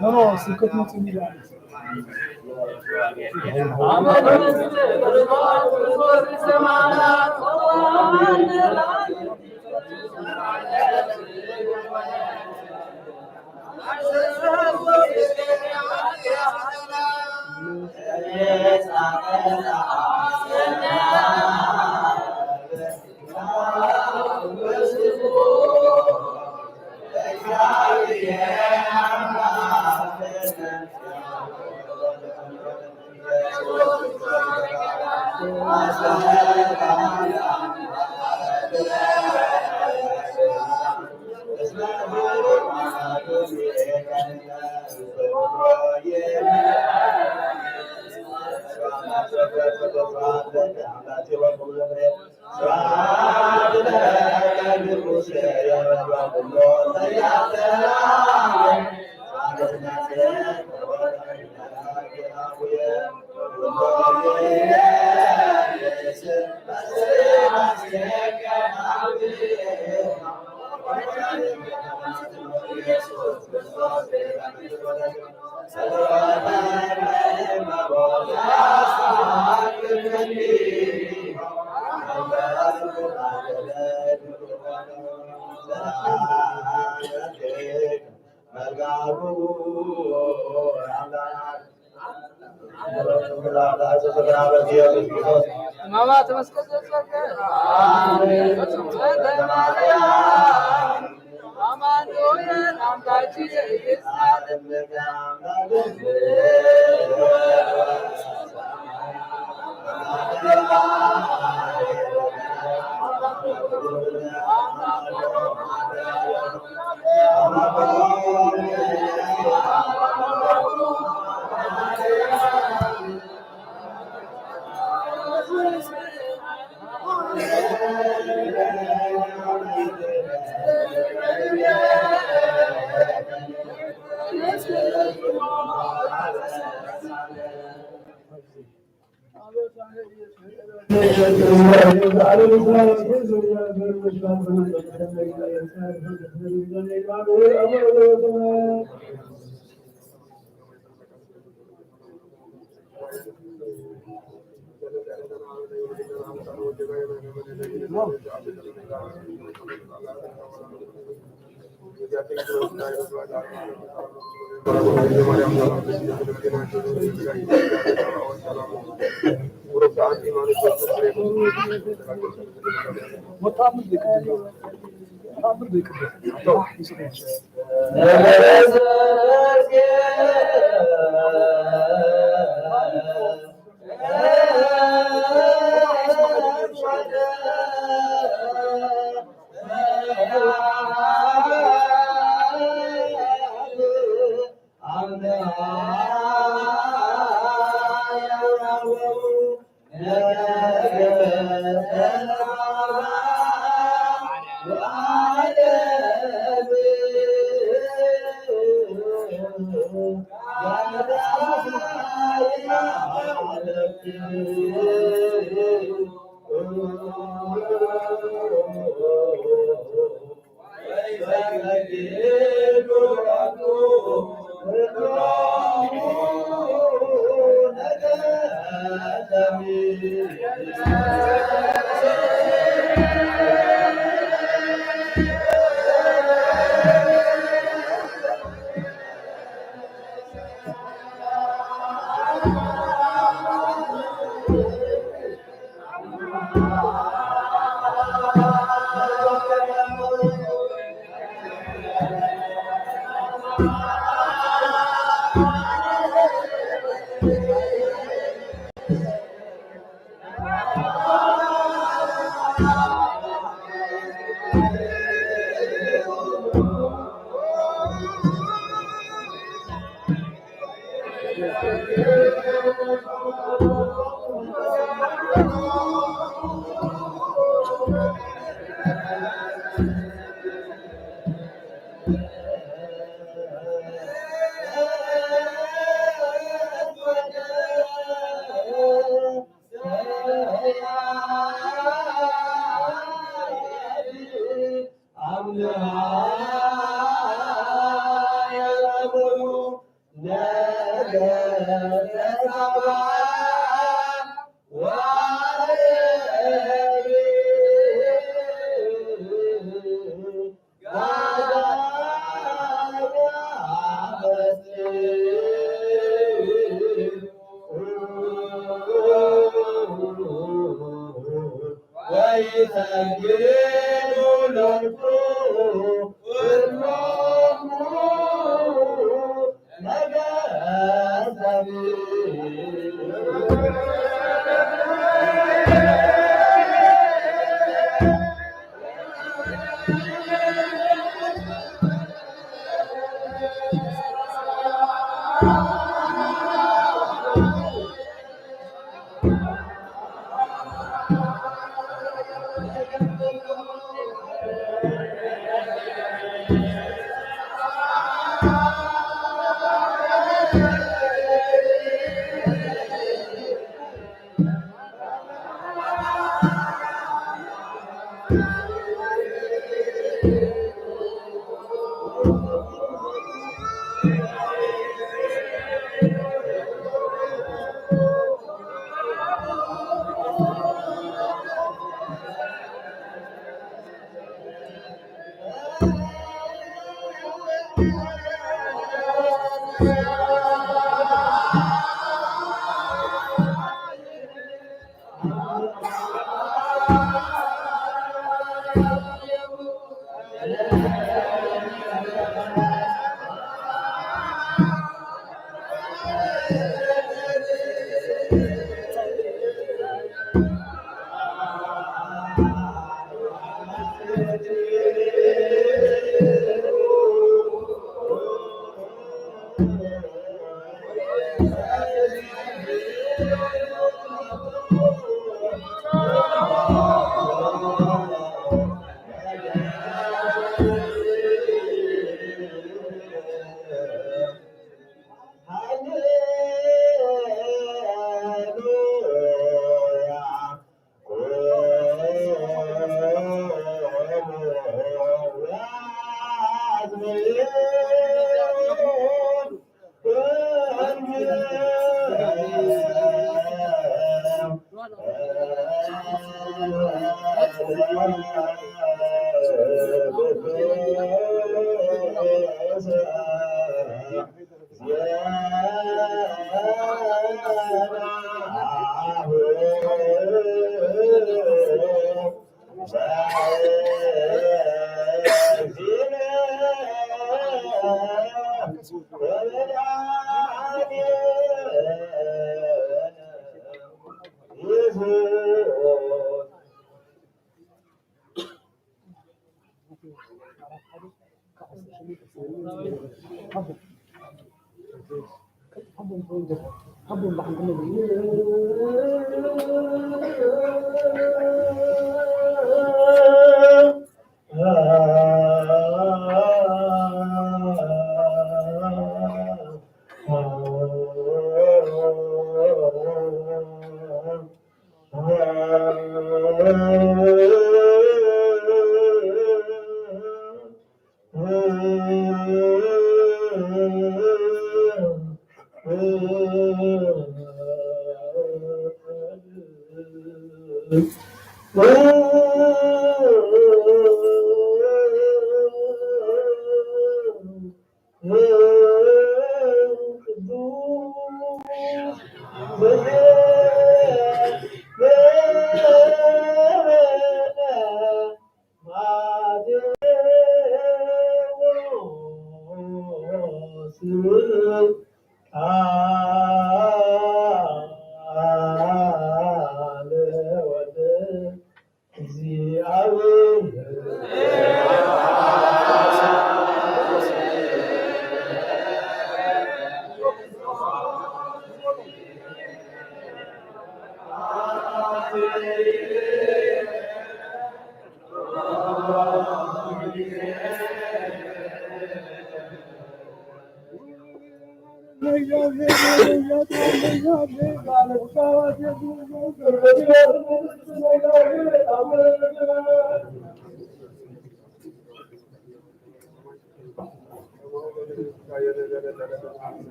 Non, c'est complètement similaire. Mama, ተመስገን አማኑኤል አምላካችን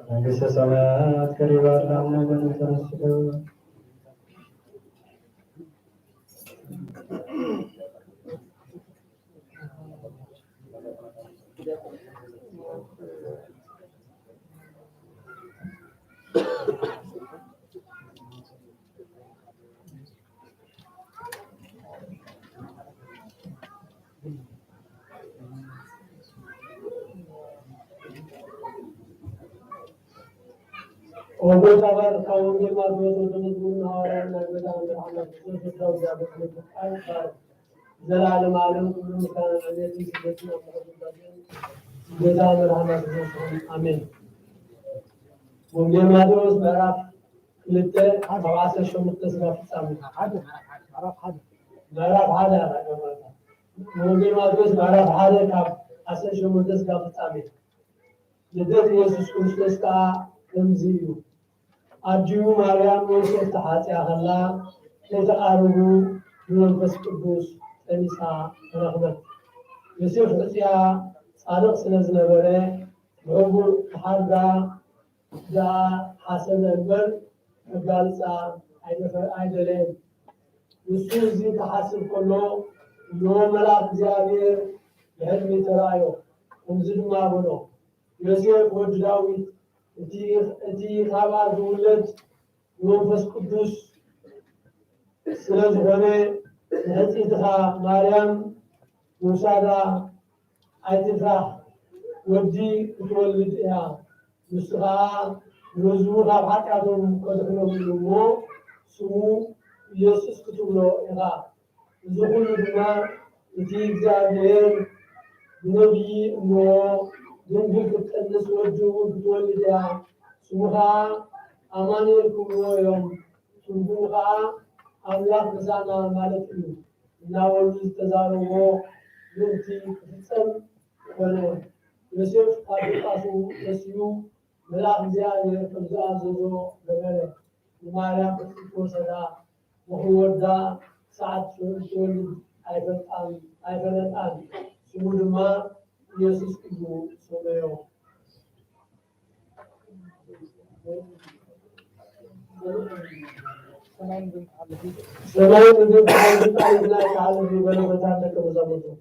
መንግሥተ ሰማያት ከሪባና ነገር ተመስለው ወንጌል አባር ከወንጌል ማድረግ ወደመዝሙር ሐዋርያና ገዳም ብርሃናት ተሰጥተው ያበቁት ዘላለም ዓለም ሁሉ ካለበት ይስበት ነው ገዳ ብርሃናት አሜን። ወንጌል ማድረስ ምዕራፍ 2 ሐዋሳ ሸምት ተስፋ ፍጻሜ ምዕራፍ 1 ወንጌል ማድረስ ምዕራፍ 1 ካብ 10 ሸምት ተስፋ ፍጻሜ ልደት ኢየሱስ ክርስቶስ ካ ከምዚዩ አጅዩ ማርያም ዮሴፍ ተሓጽያ ከላ ለተቃርቡ መንፈስ ቅዱስ ጠኒሳ ረኽበት ዮሴፍ ሕጽያ ጻድቅ ስለዝነበረ ብዕቡር ተሓርጋ ዝሓሰበ እምበር መጋልፃ አይደለም። እሱ እዚ ክሓስብ ከሎ ዮ መልአክ እግዚአብሔር ብሕልሚ ተራእዮ ከምዚ ድማ ብሎ ዮሴፍ ወዲ ዳዊት እቲ ካባ ዝውለድ መንፈስ ቅዱስ ስለዝኾነ ንሕፂትኻ ማርያም ምውሳዳ ኣይትፍራህ ወዲ ክትወልድ እያ ንሱ ከዓ ንህዝቡ ካብ ሓጢኣቶም ከድሕኖም እሞ ስሙ ኢየሱስ ክትብሎ ኢኻ። እዚ ኩሉ ድማ እቲ እግዚአብሔር ብነቢይ እሞ ድንግል ክትፀንስ ወዲ እውን ክትወልድ እያ ስሙ ከዓ أماني الكبرى يوم سنبوغا أملاك نزانا مالتي ناول تزارو ينتي كفتن ولا يسيف قادقاسو يسيو ملاك زيادة كمزان زوزو بمالك ومالا كفتو سدا وهو دا ساعة شولد أيضا سمود ما يسوس كبو سميو سلام من الله تعالى في بلغتك وزمته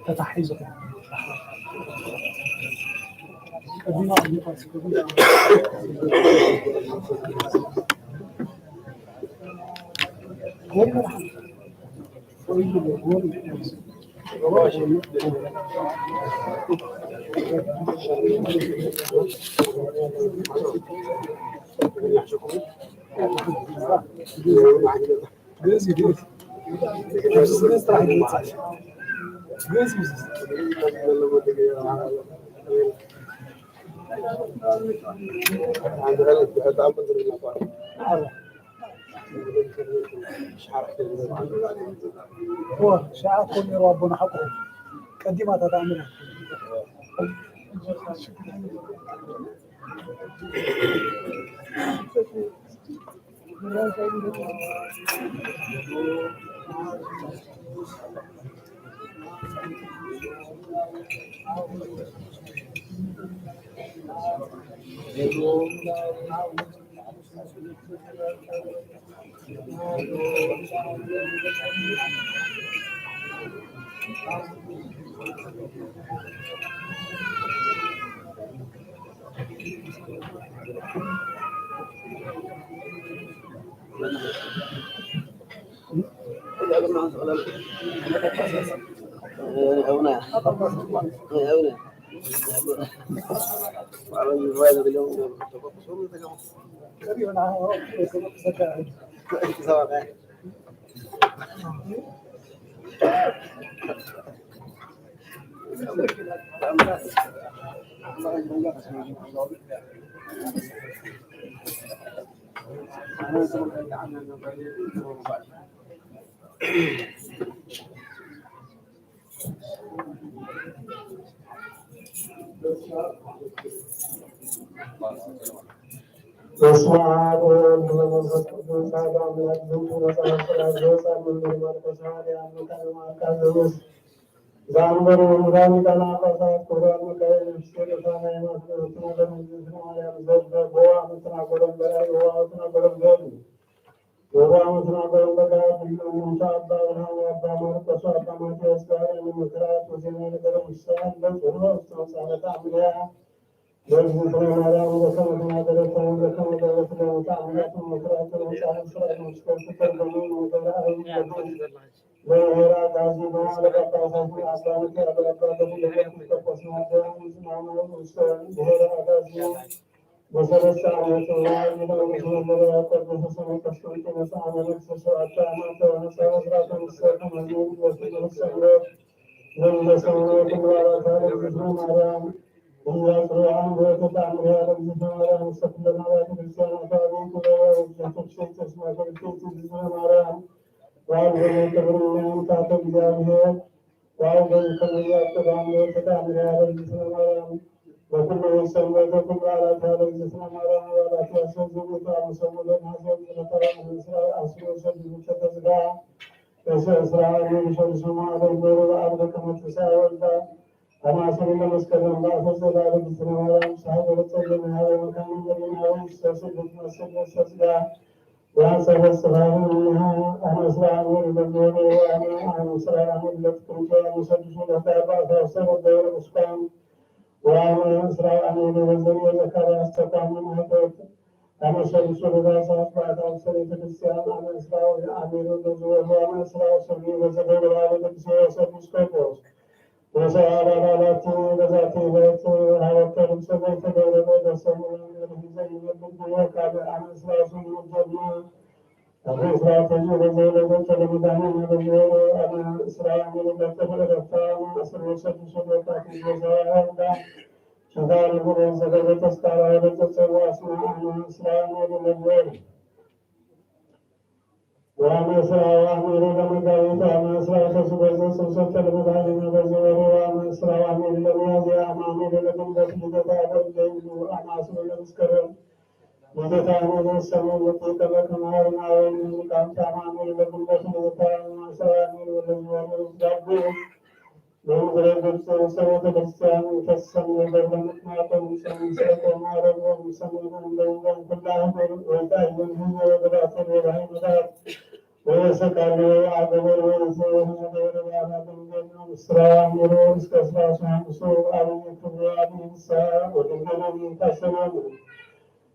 تتحيزك هو شاعر كل ربنا حقه قديمة تعملها وعن إسراء أمين وزير وزكريا استقام من هدوت أنا شمس الرئاسة بعد أوصل كريستيان أنا إسراء أمين وزير وأنا إسراء سمي وزير وأنا إسراء سمي سكوبوس وسأل على ذاتي بيت هاوكر سميت دولة دسمي زي الدنيا كان أنا إسراء سمي الجنة أنا إسراء تجي وزير وزير مداني وزير أنا إسراء من الدكتور الرفاع أسرع سبب سبب تأتي وزير شغال الغرور زغلة تستعرض تسوى أسماء أنا إسراء من الوزير وأنا إسراء أمير لمدعيت أنا إسراء تسبب سوسة المدعي وزير وأنا إسراء أمير لميازي أمامي لكم بسجد تعبد جيد أنا أسمع المسكرم مدتعني السماء التي تلك نار نارين كانت أمامي لكم بسجد تعبد إسراء أمير لميازي من غير سوى كريستيان كالسمي بالمكنات ومسمى سيكون نارا ومسمى من كلها ويتأذن هي وبدأت الرحيم ذات ويسكى لي عبد الوزير غير بعد من إسراء أمير إسكسرا شمسور أبي كبرى الساعة وتنقل كسرا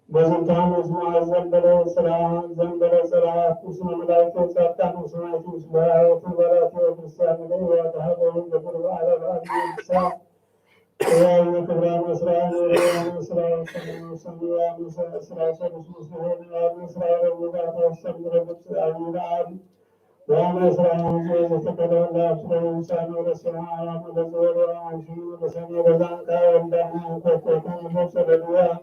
بزنتان اسمع زنبل سرا زنبل سرا اسم ملائكة ساتان اسمع اسمها وتبارك وكريستيان لي وتهبون بقرب على الأرض الساعة ويا كبرى مسرا مسرا سميا مسرا مسلمين مسرا ومدات السمر بالسعيد ومسرا مسرا لا أبصر إنسان ولا سماع ولا زور ولا عشير ولا سميع ولا كائن دعنا كوكب مبصر الدنيا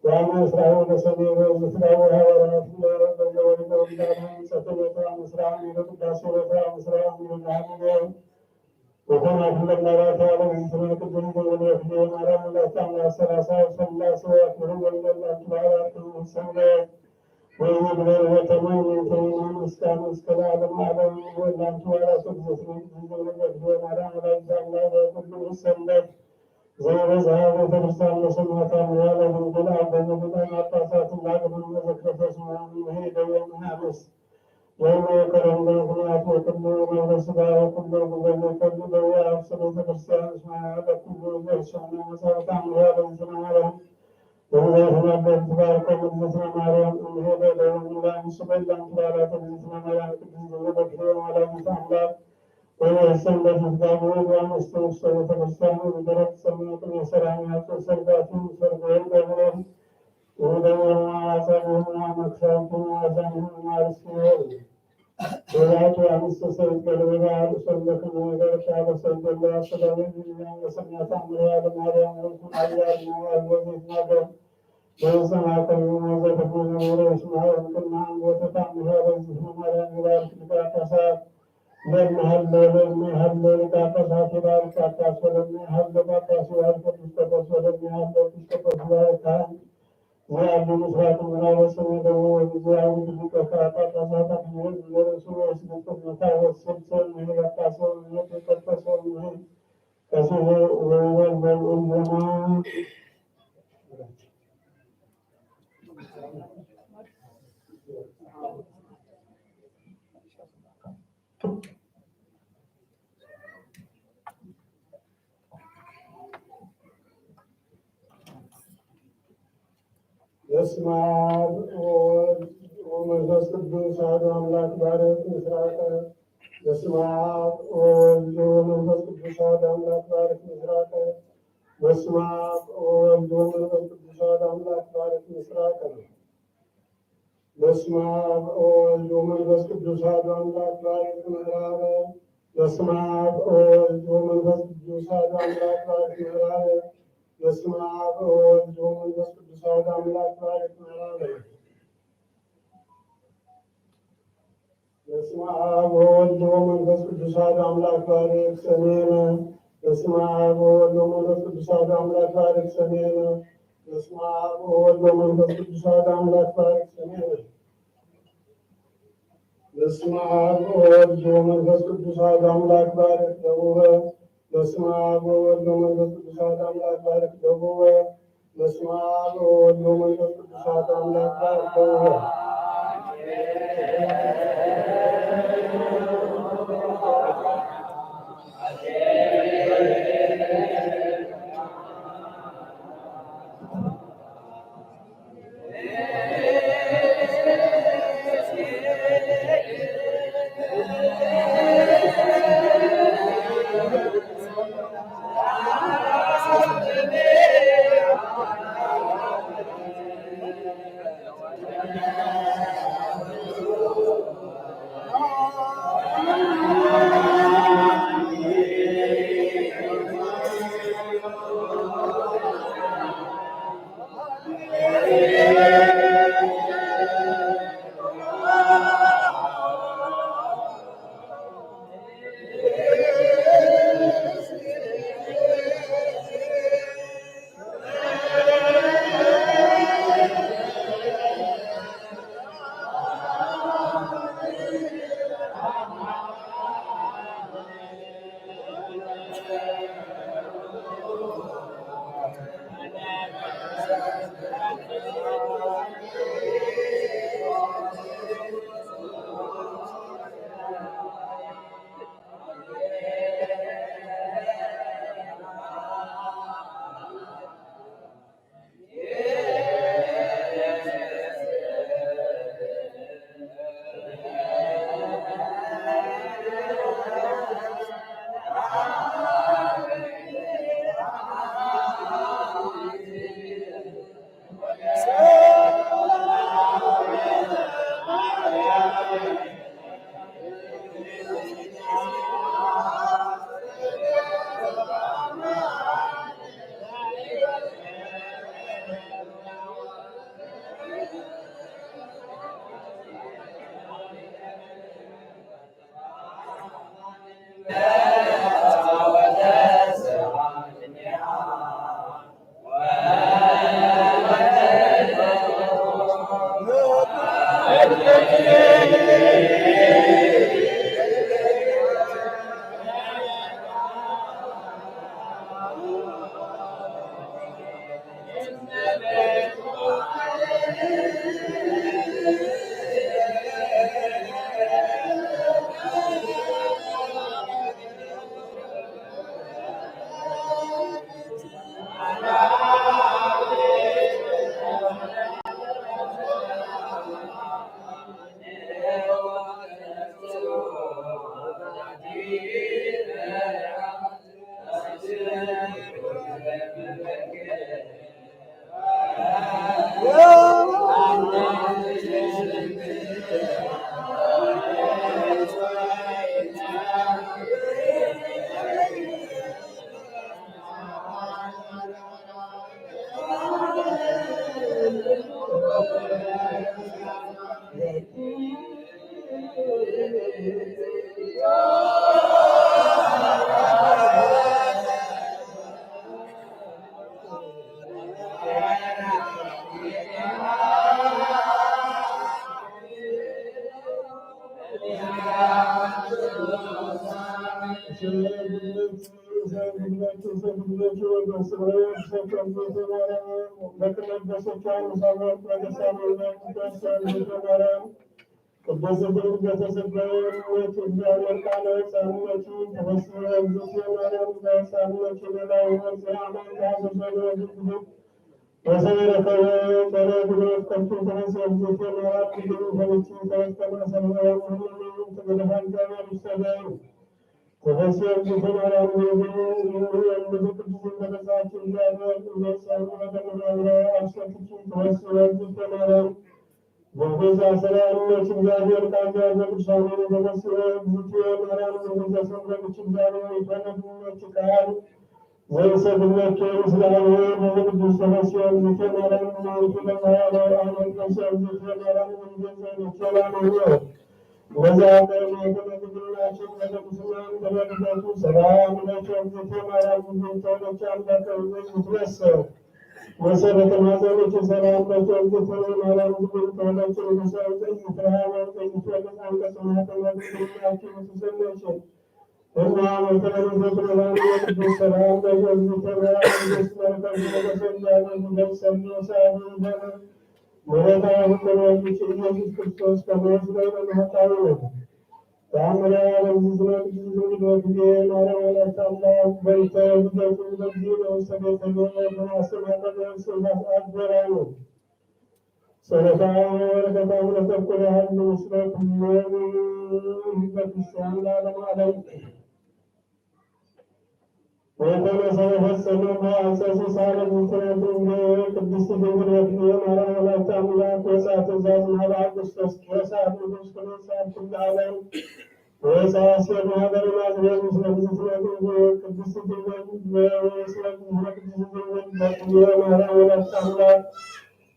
وأنا إسرائيل سمير وإسرائيل هذا رسول سفينة إسرائيل كاسرة إسرائيل العابدين وكما كل الله تعالى من سنة الجنود واليهود ونرى الله تعالى سلاسة وسلا سوى من الله تعالى كل سنة ويبدأ وتمين تمين مسكان مسكلا لما علم والله تعالى تجزي من الجنود ونرى الله تعالى كل سنة زي زهاوي فرسان لسمات أموال من كل عبد من عطاسات الله من ذكر فسمع من يوم هامس يوم يكرم الله وكل من رسلا وكل من كل دواء أفسد فرسان اسمع هذا كل يرسل وصارت أموال من سمعهم ومن تبارك من سمعهم من هذا دون الله سبحانه وتعالى من سمعهم كل ولا مستعمل ويحسن بجدام ومستوصى وتبسام بدرك سمية وسلامات وسلبات وسرقين بغرهم ودور وعسلهم ومكساتهم وعزمهم ورسكهم وذات ومستسرق الوضع وسلكم وذلك وسلك الله سلام وسمية أمرها لماريا ورسم عيال ووزيد ناظر ويسمع كلمة وزيتكم ورسمها وكل معهم وتتعمها وزيهم على مبارك بكاكسات من هل كاكا ساتبار كاكا سولن هل كاكا سوال كتسكا سولن هل كتسكا سوال كان وعبد مسرات من رسول الله وجزاه بك كاكا ساتا من رسول الله سبحانه والسلسل من كاكا سولن كاكا سولن كسوه والجماع يسمع ومنفس قدوس هذا أملاك بارك إسراء يسمع ومنفس قدوس هذا أملاك بارك إسراء يسمع ومنفس قدوس هذا أملاك بارك إسراء يسمع ومنفس قدوس هذا أملاك بارك إسراء يسمع ومنفس قدوس هذا أملاك بارك إسراء يسمع ومنفس قدوس هذا أملاك بارك إسراء يسمع ومنفس قدوس هذا أملاك بارك سمينا يسمع ومنفس قدوس هذا أملاك بارك سمينا يسمع ومنفس قدوس هذا أملاك بارك سمينا يسمع ومنفس قدوس هذا أملاك بارك دبوبا يسمع ومنفس قدوس هذا أملاك بارك دبوبا يسمع ومنفس قدوس هذا أملاك بارك دبوبا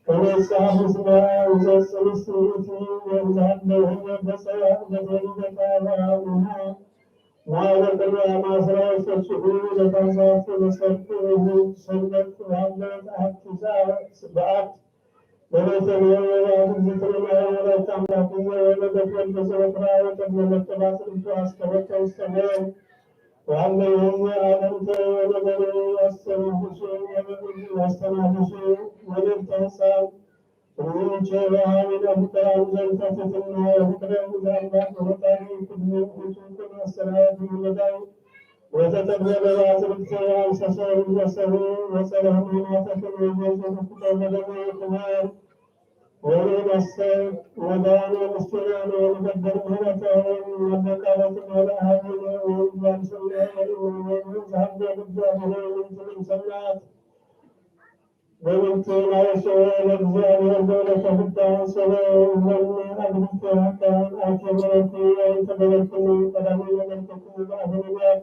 ونسعه سماء وزسر السيوتي ويرزعن له بساء بذلك تعالى ما ذكر ما سرى الشهور لتنصات وسرته سنة وعملت احتساء سبعات وليس اليوم ذكر ما ولا تعمل ولا دخل بسرعة وتبنى التباس الفاسكة والسماء وعلى يوم آدمت ولبني والسماء وللتنسان ومن شيئا من أبطال زلفتنا وفكرة زعمات وطاني كل وجوك الصلاة والمدعي وتتبدل العصر السيام سسر وسهو وسلام ما تكن وجوك كتاب لنا كمان ولين السيف ودان والاستلام ومقدر هنته والنقابة والأهل والإمام سلام ومزهد بالجاهل ومن سلات ومن لا يشعر الأجزاء والدولة حتى سواء من أدركت حتى أكبرت وانتبهت من قدمي ولم تكن بعد الناس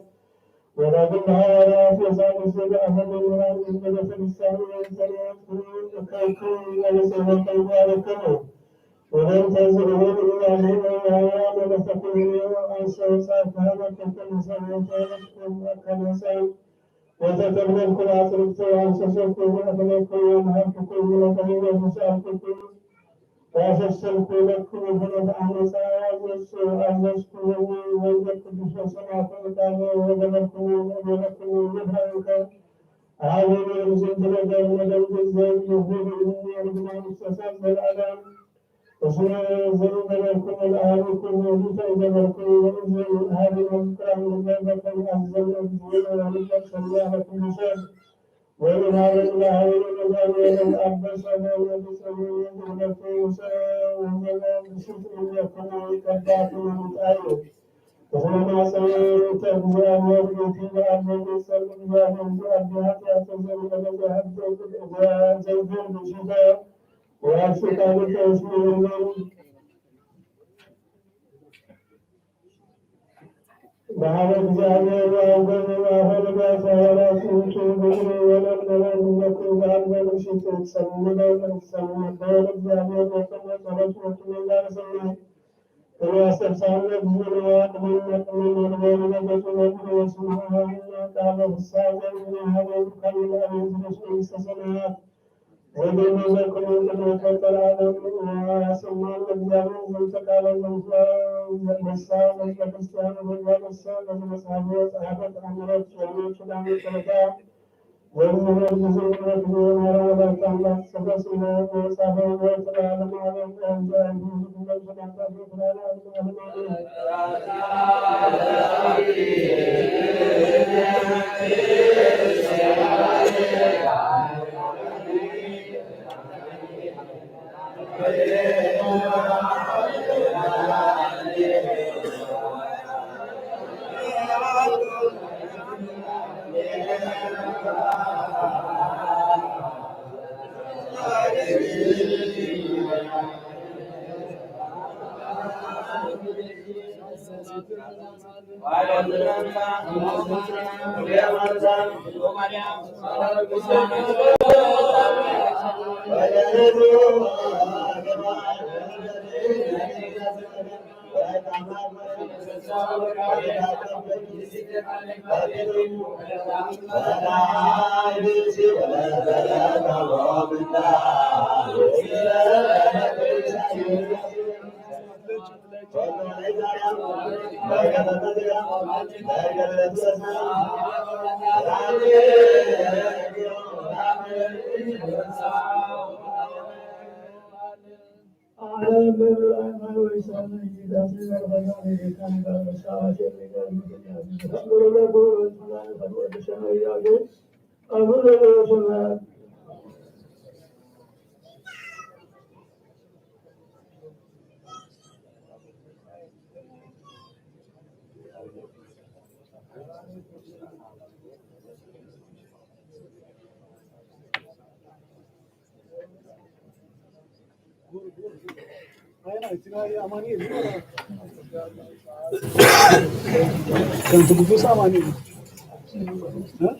ولكن هذا في سادس أحد المراد من بدس الإسلام والسلام كيكون ليس وكيفاركه ولم تنزله إلا من الأيام لتكون أنسى سافهمك كل سنة كنسان وتتبنى كل عصر السوء سسوكم وأبنكم ومهبكم ولقليل مساكم وأسسلكم لكم فلد أحمسا أعززكم ويجبكم بشوصنا فلتاني وجبكم ولكم مبهرك أعلم المسجد لدى المدى الزيت يهديه إني أرجمع مستساد بالألم وسننزل بينكم الأهلكم وبتأذن لكم ونزل هذه الكرام بينكم أنزل أنزل ونزل سيئة كل شيء ومن هذا الله ومن الأبس ومن ونزل بشكر يكون كذاكم متأيد وما سيرت بزاد وبيتي وأبن السلم وأبن أبنها تأتزل وجهد زيدون بشداء وأشهد أن تسمي الله بعد الجامع وأبن وأهل سهرات شهور ولم نلم لكم بعد الشتاء سلمنا سلمنا دور الجامع وكما صلت وكما لا سمع كما استفسرنا بزروا من الغير وسمعها قال الساجد من هذا القليل أن يدرسوا السنوات وبين ذلكم أن كتر على وسمع الأجيال والتقال والمساء والكريستيان والمساء والمساء وصحابة أمرت ومن كلام الخلفاء والمهر الجزء والمهر ولا تعمل سبسنا وصحابة وتعالى على الأنبياء كنت بقول سامعني ها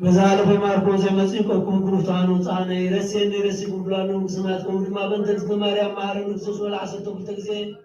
مزال في ماركوز مسيحكم كروتانو تعاني يرسي كمبلانو سماتكم ما بنتك مريم مارن نفسس ولا عسلتم تكزين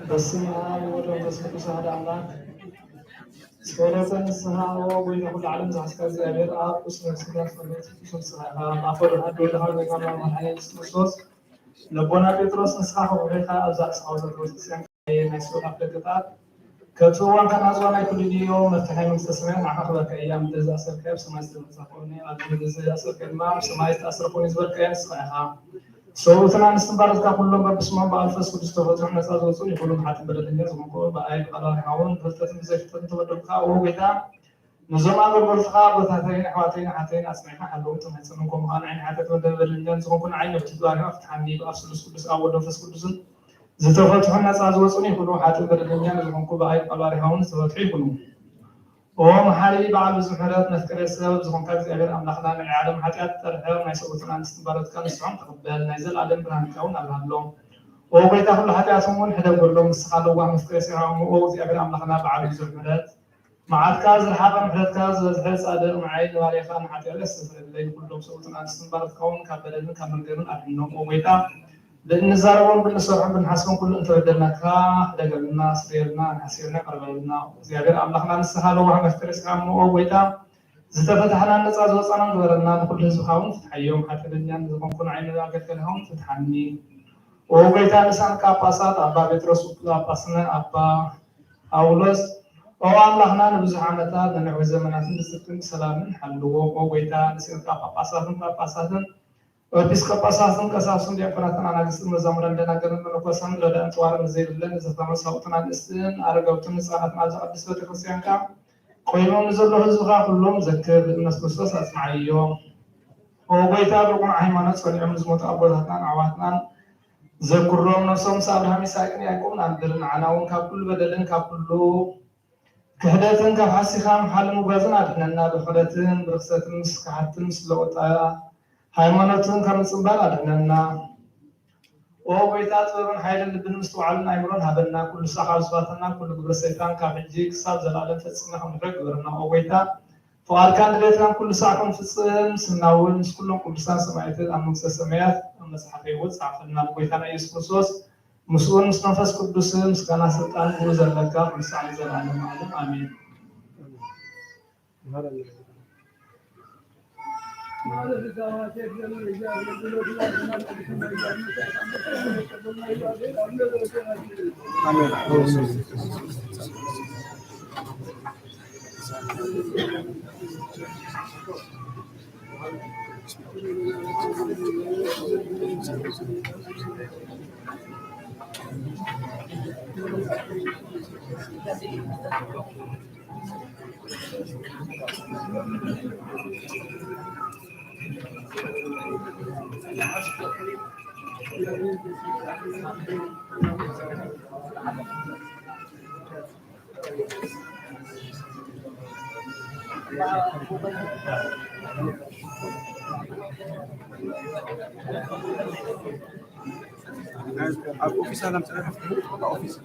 بسم الله والرسول صلى الله عليه وسلم السماء وبين كل عالم زعسكر زابير آب اسمه سيدنا صلى أفضل هدول هذا كمان مرحلة النصوص لبنا بيتروس نسخة وبيتها أزاق سعوز الروسيان نسوي أفريقيا كتوان كان أزوانا كل يوم نفتحين مستسمين مع خبرك أيام دزا أسر كيف سمايست المتفقوني أدوم دزا أسر كلمة سمايست أسر كوني زبر كيف صحيحة سوتنا نستنبارد كلهم بسمهم بألفس ودستوفت رحنا سازوسو يقولون حاتم بلدنيا زمكو بأي قرار حاول فلتتم زيفتن تبدلها وهو نزوم أقول برفقة بثاتين حواتين حاتين أسمعها حلوم تمهتسنكم خان عين حتى تبدل بلدنيا زمكو عين بتدوارها فتحني بأفسلس كدس أول نفس كدسن زتوفت رحنا سازوسو يقولون حاتم بلدنيا زمكو بأي قرار حاول سوتحي يقولون ومحاري بعض الزمرات نذكر السبب زمن كذا غير أملاخنا من عالم حتى ترحل ما يسوتنا نستبرد كان السعم تقبل نزل عالم برهن كون أبرهن لهم وبيتاخد لحتى أسمون حدا يقول لهم استخلوا وهم مستكسرهم ووزي غير أملاخنا بعض الزمرات مع كاز الحاقة محل كاز وزحل صادر معين واري خان حتى لسه اللي يقول لهم سوتنا نستبرد كون كبلدن كمرجون أبنهم وبيتا لأن زارون بالنسبة بنحسبون كل أنت بدلنا كا دقلنا سريرنا نحسيرنا قربنا زيادة أملاخنا نستحالوا وهم مسترس كامو ويتا زتفتحنا نصاز وصانا دورنا كل زخاون فتحيهم حتى الدنيا زكون كن عيننا قلت لهم فتحني وبيتا نسان كاباسات أبا بيتروس كاباسنا أبا أولوس أملاخنا نبزح عمتات نعوي زمنات نستقيم سلام حلو وبيتا نسان كاباسات ኤጲስቆጶሳትን ቀሳውስትን ዲያቆናትን ኣናግስትን መዛሙራን ደናገልን መነኮሳትን ረዳእን ጥዋርን ዘይብለን ዝተመሰውትን ኣንስትን ኣረጋውትን ህፃናትን ኣብ ቅድስት ቤተክርስትያንካ ኮይኖም ንዘሎ ህዝብካ ኩሎም ዘክር እምነት ክርስቶስ ኣጽንዓዮም ወጎይታ ብርቁዕ ሃይማኖት ጸኒዖም ዝሞቱ ኣቦታትናን ኣዕዋትናን ዘክሮም ነፍሶም ሳብርሃም ይስሐቅን ያዕቆብን ኣንብር ንዓና እውን ካብ ኩሉ በደልን ካብ ኩሉ ክህደትን ካብ ሓሲኻም ሓልም ጓዝን ኣድሕነና ብክህደትን ብርክሰትን ምስ ካሓትን ምስ ለወጣ ሃይማኖትን ከም ጽባል ኣድሕነና ወጎይታ ጥበብን ሓይልን ልብን ምስትውዓልን ኣይምሮን ሃበና ኩሉ ሳኻብ ዝፋተና ኩሉ ግብረ ሰይጣን ካብ ሕጂ ክሳብ ዘላለም ፈጽመ ከምድረግ ግብርና ወጎይታ ፍቃድካን ድሌትካን ኩሉ ሳዕ ከም ፍጽም ስናውን ምስ ኩሎም ቅዱሳን ሰማዕታት ኣብ መንግስተ ሰማያት ኣብ መጽሓፈ ሕይወት ጻፈልና ብጎይታና ኢየሱስ ክርስቶስ ምስኡን ምስ መንፈስ ቅዱስን ምስጋና ስልጣን ኩሉ ዘለካ ኩሉ ሳዕ ዘላለም ዓለም አሜን። Office alam sa office.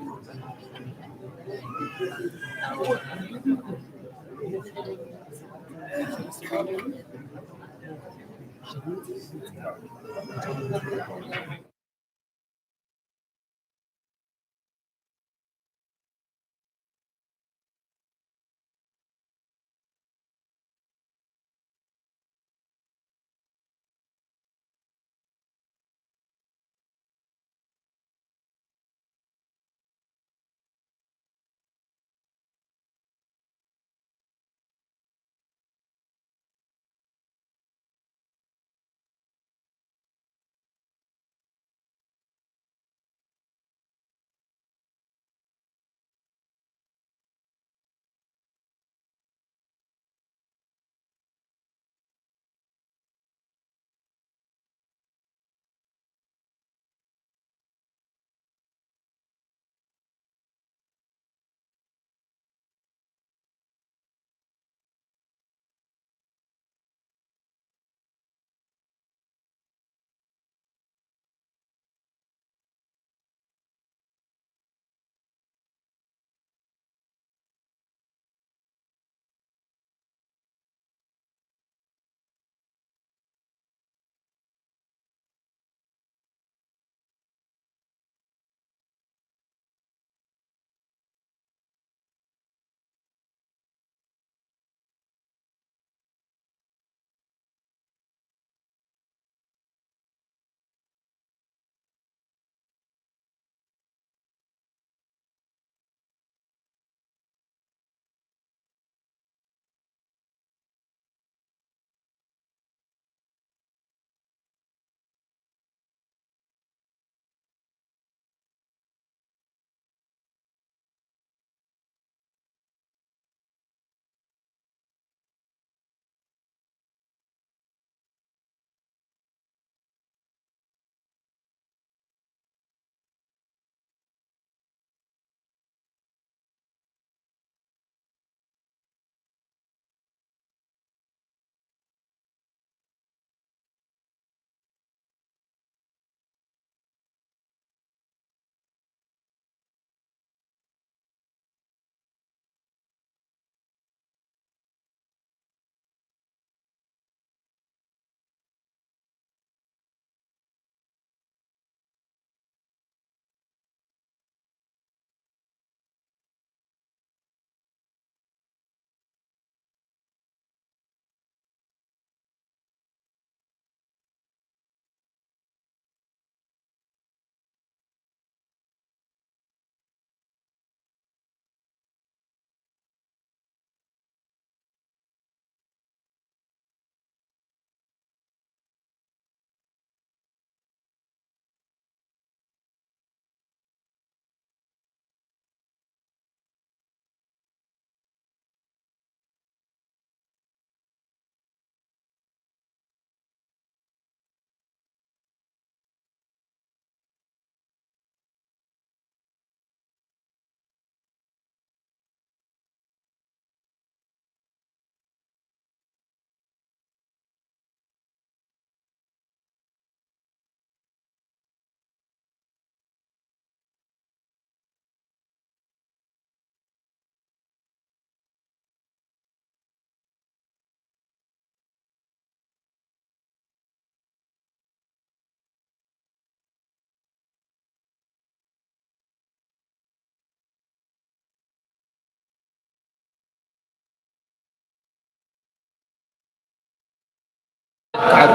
كعب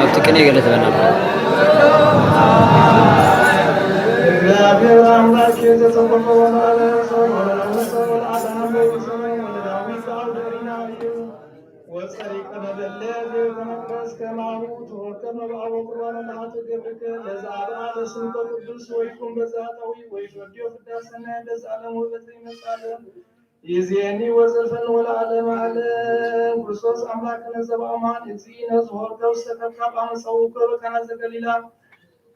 أبتكني قلت بنا وصريق مدلل بمقدس كمعبود وكما بعض قرآن نعت قبلك لزعب على سنك القدس ويكون بزاتوي ويفرديو في الداسنا لزعلم وبزي مسالم يزيني وزلفا والعالم علم كرسوس أملاك نزب أمان يزينا زهور كوسك كبعا سوك وكان زقليلا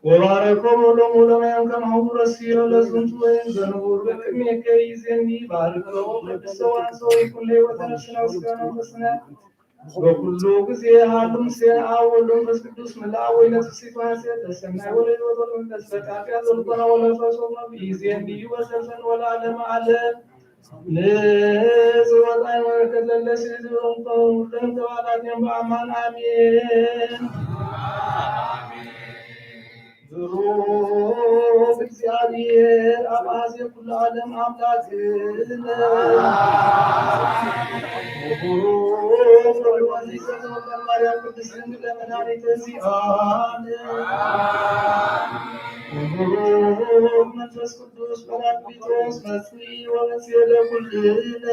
وباركم ولم ولم ينكم هم رسيل لزنت وين زنور بكميك يزيني بارك لهم بسوان سوي كل وزنسنا وسكنا وسنا وكل ጊዜ ሀሉም ሲያወሉም በስቅዱስ መላው ለተሲፋ ተሰማይ ወለ ወለ ተስፈቃ ያዘልቆና ወለ ፈሶም ቢዜን ይወሰፈን ወላ ዓለም አለ ለዘወጣይ ወከለለሽ ዝሩንተው ተንተዋላን በአማን አሜን ذروب እግዚአብሔር አባዜ ኩሉ ዓለም አምላክነ ማርያም ቅድስት ድንግል ለመድኃኒተ ሲአነ መንፈስ ቅዱስ ጰራቅሊጦስ መጽንዒ ወመጽሔ ለኩልነ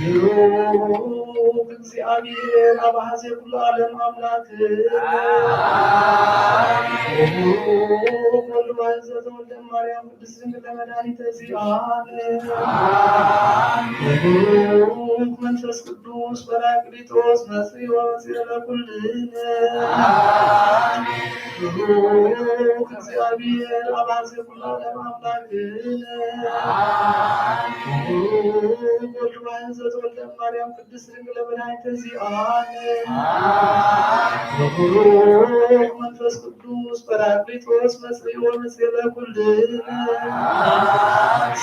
ذروب እግዚአብሔር አባዜ ኩሉ ዓለም አምላክነ ወልድ ዋሕድ ወልደ ማርያም ቅድስት ድንግል ለመድኃኒተ ሲአነ መንፈስ ቅዱስ ጰራቅሊጦስ መጽንዒ ወመጽሔ ለኩልነ እግዚአብሔር አባዜ ኩሉ ዓለም አምላክነ ወልድ ዋሕድ ወልደ ማርያም ቅድስት ድንግል ለመድኃኒተ ሲአነ መንፈስ ቅዱስ ጰራቅሊጦስ መጽንዒ ወመጽሔ ለኩልነ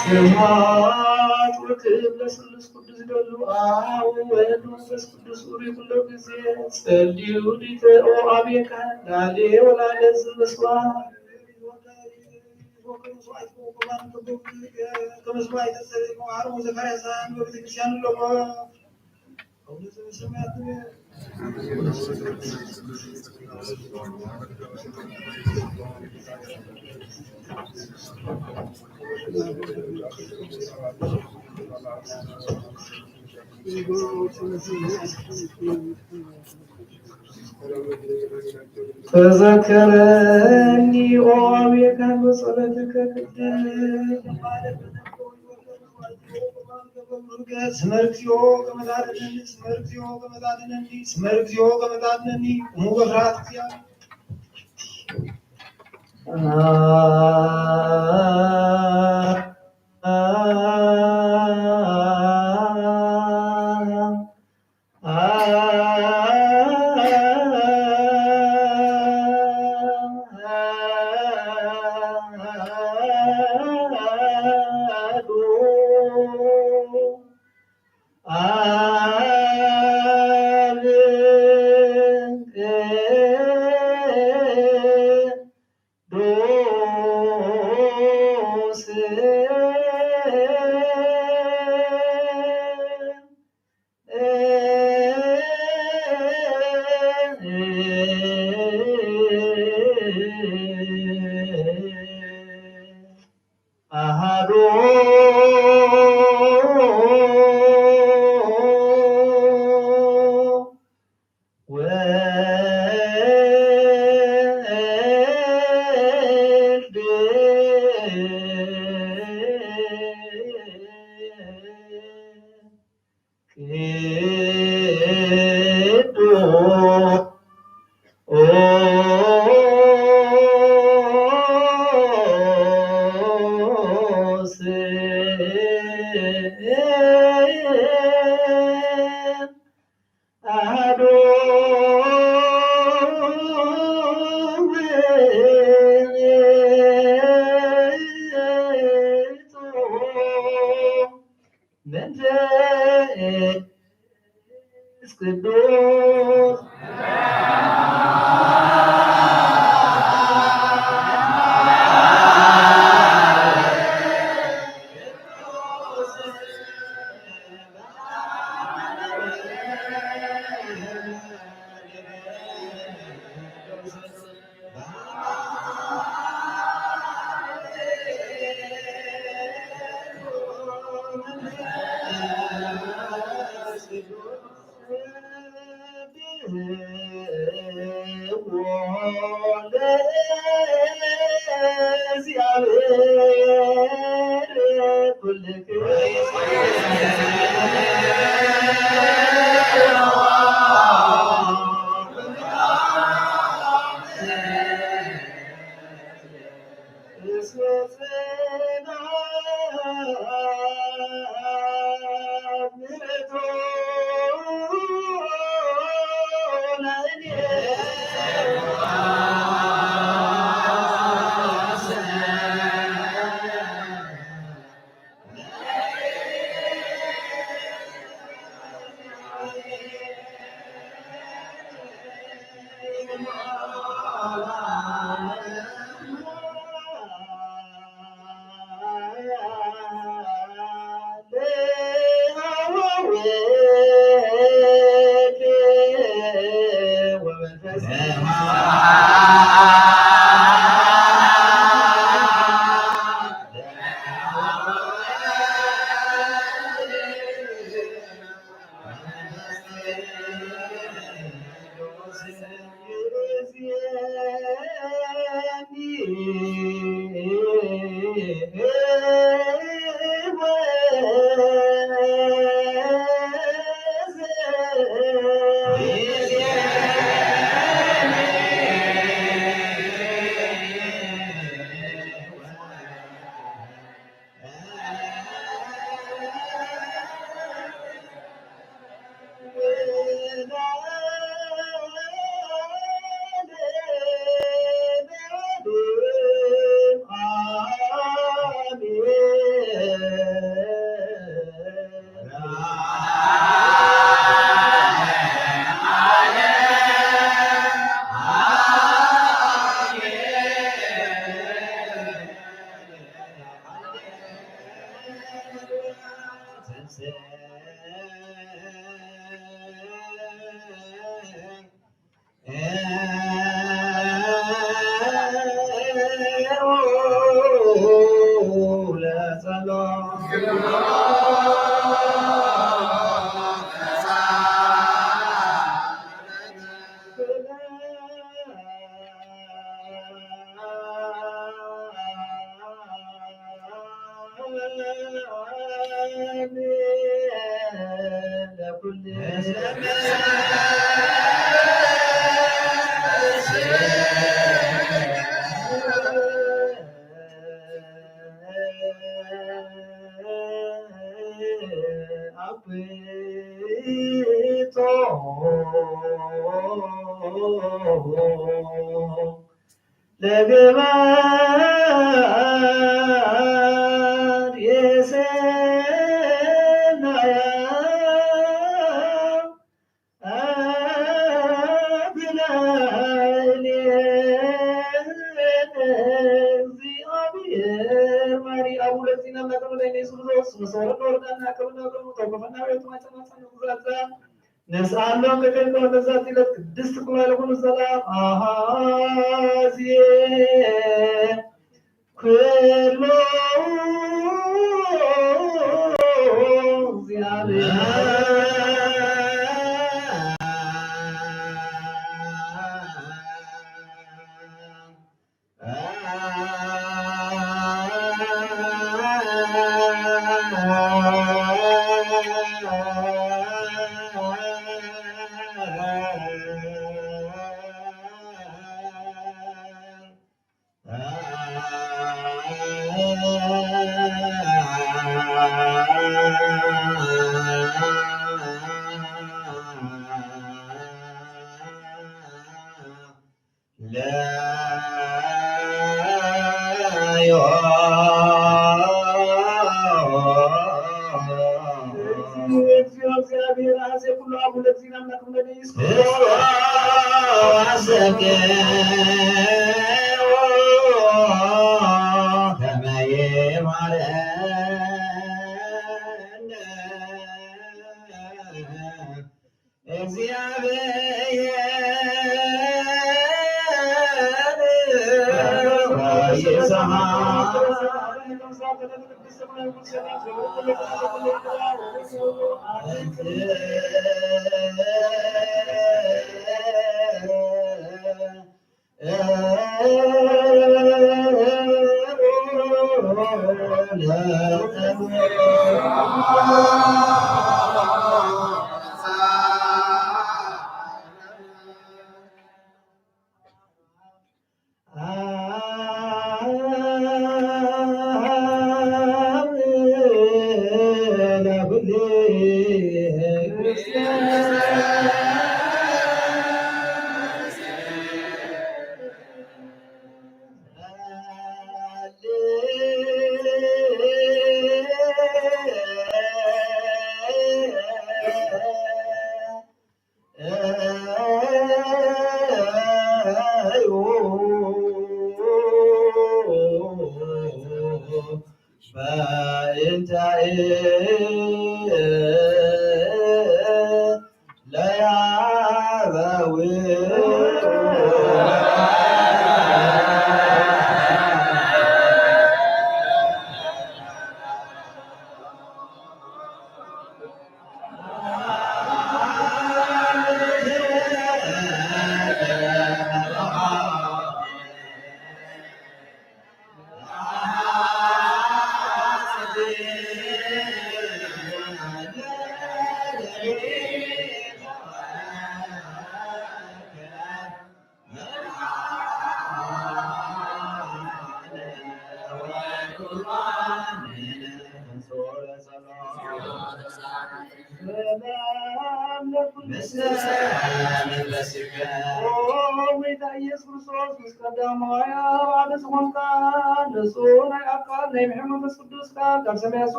ስብሐት ወክብር ለስሉስ ቅዱስ ይደሉ አብ ወወልድ ወመንፈስ ቅዱስ ኡሪ ኩሎ ጊዜ ጸልዩ ሊተ ኦ አቤከ ላሌ ወላለ ዝመስዋዕ ተዘከረኒ ኦ አቤከ በጸሎትከ ቅድስት ስመ እግዚኦ ከመታደነኒ ስመ እግዚኦ ከመታደነኒ ስመ እግዚኦ ከመታደነኒ ቁሙ በፍርሃተ እግዚአብሔር نسألهم كيف نزلت إلى القدس كل السلام أهازي كل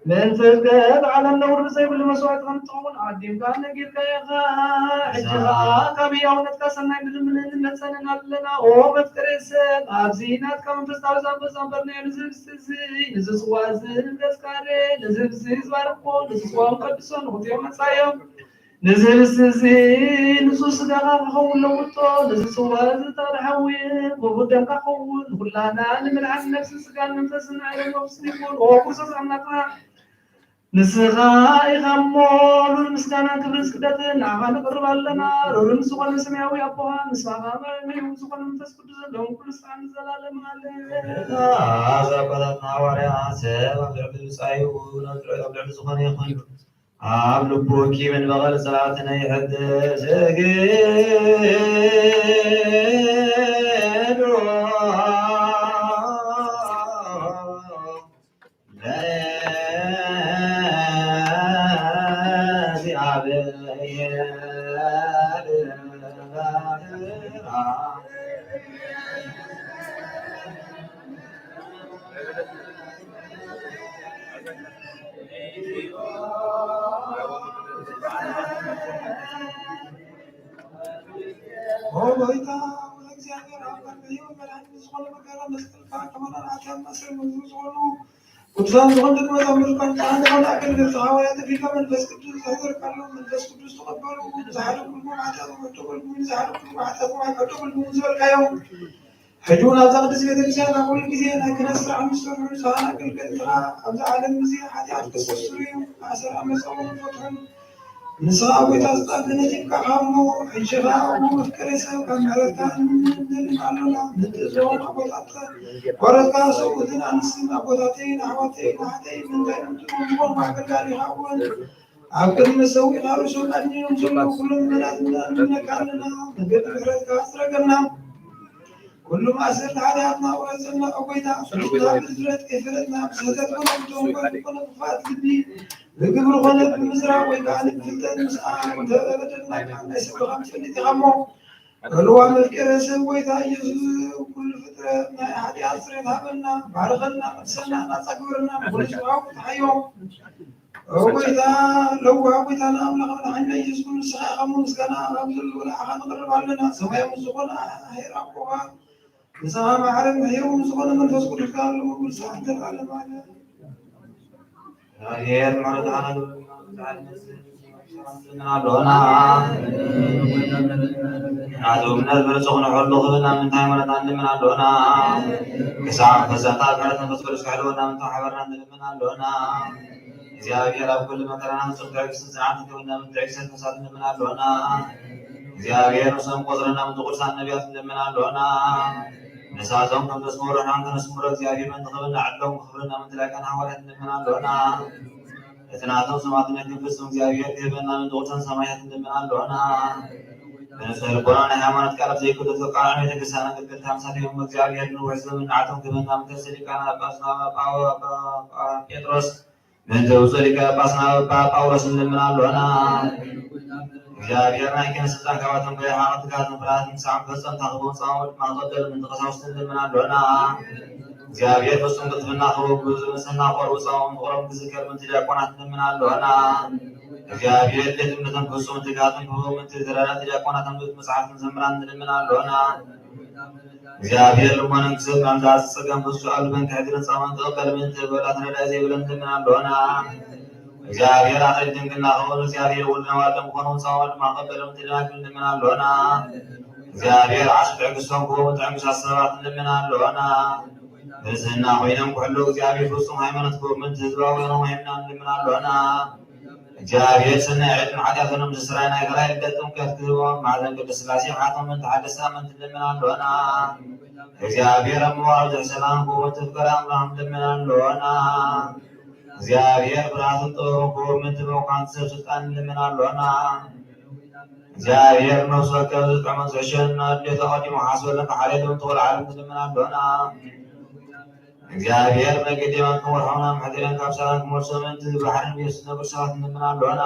መንፈስ ገብ ዓለም ነውር ዘይብል መስዋዕት ከምትኸውን ዓዲም ጋር ነጊርካ ኢኻ ሕጂኻ ካብ ሕያውነት ካሰናይ ምልምልን መፀንን ኣለና ኦ መፍቀሬ ሰብ ኣብዚ ናትካ መንፈስ ታብዛ በርና ንዝብስ እዚ ጽዋ እዚ ንገዝካሬ ንዝብስ ዝባርኮ ንዝጽዋም ቀድሶ ንኽትዮም መጻዮም ንዝብስ እዚ ንጹህ ስጋኻ ክኸውን ለውጦ ንዚ ጽዋ እዚ ተቕድሐዊ ብቡደምካ ክኸውን ኩላና ንምልዓል ነፍስን ስጋን መንፈስን ዓለም ወፍስን ይኹን ኦ ክርስቶስ ኣምላክና ንስኻ ኢኻ እሞ ሉል ምስጋናን ክብርን ስግደትን ንዓኻ ነቕርብ ኣለና ሩርን ዝኾነ ሰማያዊ ኣቦኻ ምስኻ መሪው ዝኾነ መንፈስ ቅዱስ ዘለዎም ኩሉ ስልጣን ንዘላለም ኣለና ኣዛ ኣባታትና ሐዋርያት ሰብ ኣብ ልዕሊ ብፃዩ ኣብ ልዕሊ ዝኾነ ይኹን ኣብ ልቡ ኪምን በቐል ፀላእትና ይሕድር ሰግዱ ቅዱሳን ዝኾን ደቀ መዛሙርት ቃል ኣገልግሎት ሐዋርያት ፊልካ መንፈስ ቅዱስ ተዘርካሉ መንፈስ ቅዱስ ተቐበሉ ዝሓለኩልኩም ሓጢኣት ወደበልኩም ዝሓለኩልኩም ሓጢኣት ወደበልኩም ዝበልካዮም ሕጂ እውን ኣብዛ ቅድስት ቤተክርስትያን ካብ ኩሉ ግዜ ናይ ክህነት ስርዓት ምስተርሑ ዝኻነ ኣገልገልትኻ ኣብዚ ዓለም እዚ ሓጢኣት ክስተስሩ እዩ ኣሰር ኣመፀውን ፈትሑን ንስኻ ጎይታ ዝጣልነት ይብቃኻ እሞ ሕጂኻ መፍቀሬ ሰብ ካብ ምሕረትካ ንደልም ኣለና ንትእዝቦን ኣቦታት ወረትካ ሰብኡትን ኣንስትን ኣቦታተይ ንኣሕዋተይ ንሓተይ ምንታይ ንምትምዝቦን ማዕገልጋል ኢኻ እውን ኣብ ቅድሚ ሰዊእኻ ርእሶም ኣድኒዮም ዘሎ ኩሎም መናት ንነካ ኣለና መንገዲ ምሕረትካ ዝረገና ኩሉ ማእሰር ሓጢኣትና ውረፀና ጎይታ ፍልጥና ብድፍረት ከይፈለጥና ብስህተት ኮነ ብተንኮል ኮነ ብክፋት ልቢ ብግብሪ ኮነ ብምዝራብ ወይ ከዓ ንፍልጠት ምስኣን ተበደልና ናይ ሰብኻ ምትፈልጥ ኢኻ እሞ ዕልዋ መፍቀረ ሰብ ጎይታ ኢየሱስ ኩሉ ፍጥረት ናይ ሓጢኣት ስርየት ሃበና ባርኸና ቅድሰና ናፀግብርና ንኩሉ ዝውሃብ ተሓዮም ጎይታ ለዋ ጎይታ ንኣምላኽ መድሓኒና ኢየሱስ ንስኻ ኢኻ እሞ ምስጋና ካብ ዘለዎ ንዓኻ ንቕርብ ኣለና ሰማያዊ ዝኾነ ሄር ኣቦኻ ንስኻ ማዕረግ ሕያው ዝኾነ መንፈስ ቅዱስካ ኣለዎ ኩሉ ሰዓት ተባለ ማለት እግዚአብሔር መረዳና ኣለና ናዞምነት ብርፅኹን ሕሉ ክብልና ምንታይ መረዳ ንልምን ኣለና ክሳብ ፈዛታ ጋረት መንፈስ ቅዱስ ክሕልወና ምንታይ ሓበርና ንልምን ኣለና እግዚአብሔር ኣብ ኩሉ መከራና ንፅርትዕግስትን ፅንዓትን ክብልና ምንትዕግሰት መሳት ንልምን ኣለና እግዚአብሔር ንሶም ቆፅረና ምንቲ ቅዱሳን ነቢያት ንልምን ኣለና ንሳቶም ከም ተስመሩሕና እንተነስምሮ እግዚአብሔር መን ትኽብልና ዕድሎም ክኽብልና ምንትላይካን ሐዋርያት ንልምን ኣለና እቲ ናቶም ሰማዕትነት ክንፍፅም እግዚአብሔር ክህበና ምንቲ ቅዱሳን ሰማያት ንልምን ኣለና ብንፅህ ልቦና ናይ ሃይማኖት ቃል ኣብ ዘይክእሉ ተቃራኒ ቤተክርስትያን ኣገልገልቲ ኣምሳሊኦም እግዚአብሔር ንውሕ ዘመን ንዓቶም ክህበና ምንተርሰ ሊቃነ ጳጳስና ጴጥሮስ ምንተ ውፅእ ሊቀ ጳጳስና ጳውሎስ ንልምን ኣለና እግዚአብሔር ናይ ክህነት ስልጣን ካብኣቶም ከይሓቕ ትጋት ምፍራትን ክሳብ ፈፀምታ ክኸውን ፃውድ ማቕፀል ምንቲ ቀሳውስቲ ንልምን ኣለና እግዚአብሔር ፍጹም ቅልጥፍና ክህቡ ብዝምስልና ቆርቡ ፃውም ፍቕሮም ክዝከር ምንቲ ዲያቆናት ንልምን ኣለና እግዚአብሔር ለትምነተን ፍጹም ትጋትን ፍጹም ትዝራራት ዲያቆናት አምስት መጽሐፍትን ዘምራን እንለምናለሁና እግዚአብሔር ልሞናን ክሰብ አንዛዝ ጸጋን ፍጹም አልበን ከድረን ጻማን ተቀበል ምን ተበላት ነዳዜ ብለን እንለምናለሁና እግዚአብሔር አጥር ድንግልና ሆኖ እግዚአብሔር ወልድና ዋልደም ሆኖ ጻዋል ማቀበለም ትላክ እንለምናለሁና እግዚአብሔር አሽጥ ዕግስቶም ሆኖ ዕግስ አሰባት እንለምናለሁና በዝና ሆይነም ኩሉ እግዚአብሔር ፍጹም ሃይማኖት ጎመን ህዝባዊ ነው ሃይማኖት እንለምናለሁና እግዚአብሔር ሰናይ ዕድም ኃጢአትንም ዝስራና ይግራይ ደጥም ከትክቦ ማዕዘን ቅዱስ ሥላሴ ሓቶም ተሐደሰ ምን እንለምናለሁና እግዚአብሔር አምላክ ሰላም ቆወት ፍቅራም ራም እንለምናለሁና እግዚአብሔር ብርሃን ጥሩ ምን ተበቃን ስልጣን እንለምናለሁና እግዚአብሔር ነው ሰከው ዝቀመ ዘሸና ለተቀዲሙ ሐስበለን ከሐሬቱን ተወል ዓለም እንለምናለሁና እግዚአብሔር በገደማን ከወርሐውና ማህደረን ካብሰራን ከመርሰመንት ባህርን የስነብር ሰዓት እንለምናለሁና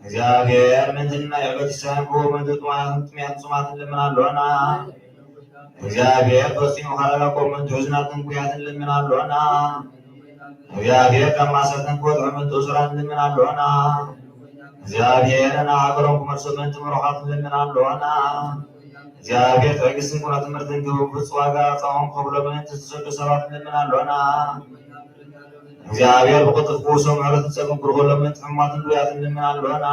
እግዚአብሔር ምንዝና የዕለት ሳይንኮ መንጥማን ጥሚያን ጾማት እንለምናለሁና እግዚአብሔር ፈጽሞ ሐላላ ቆመን ትዝናትን ኩያት እንለምናለሁና እግዚአብሔር ከማሰተን ኮት አመንቶ ስራን እንለምናለሁና እግዚአብሔርና አገሮን ከመርሰመንት መርሐት እንለምናለሁና እግዚአብሔር ትዕግስትን ኩራት ትምህርትን ግብጽ ዋጋ ጻውን ከብለምን ተሰደ ሰባት እንለምናለሁና እግዚአብሔር በቁጥፍ ሰው ማለት ተጸቅም ብርሆ ለምን ተማትን ዱያት እንለምናለሁና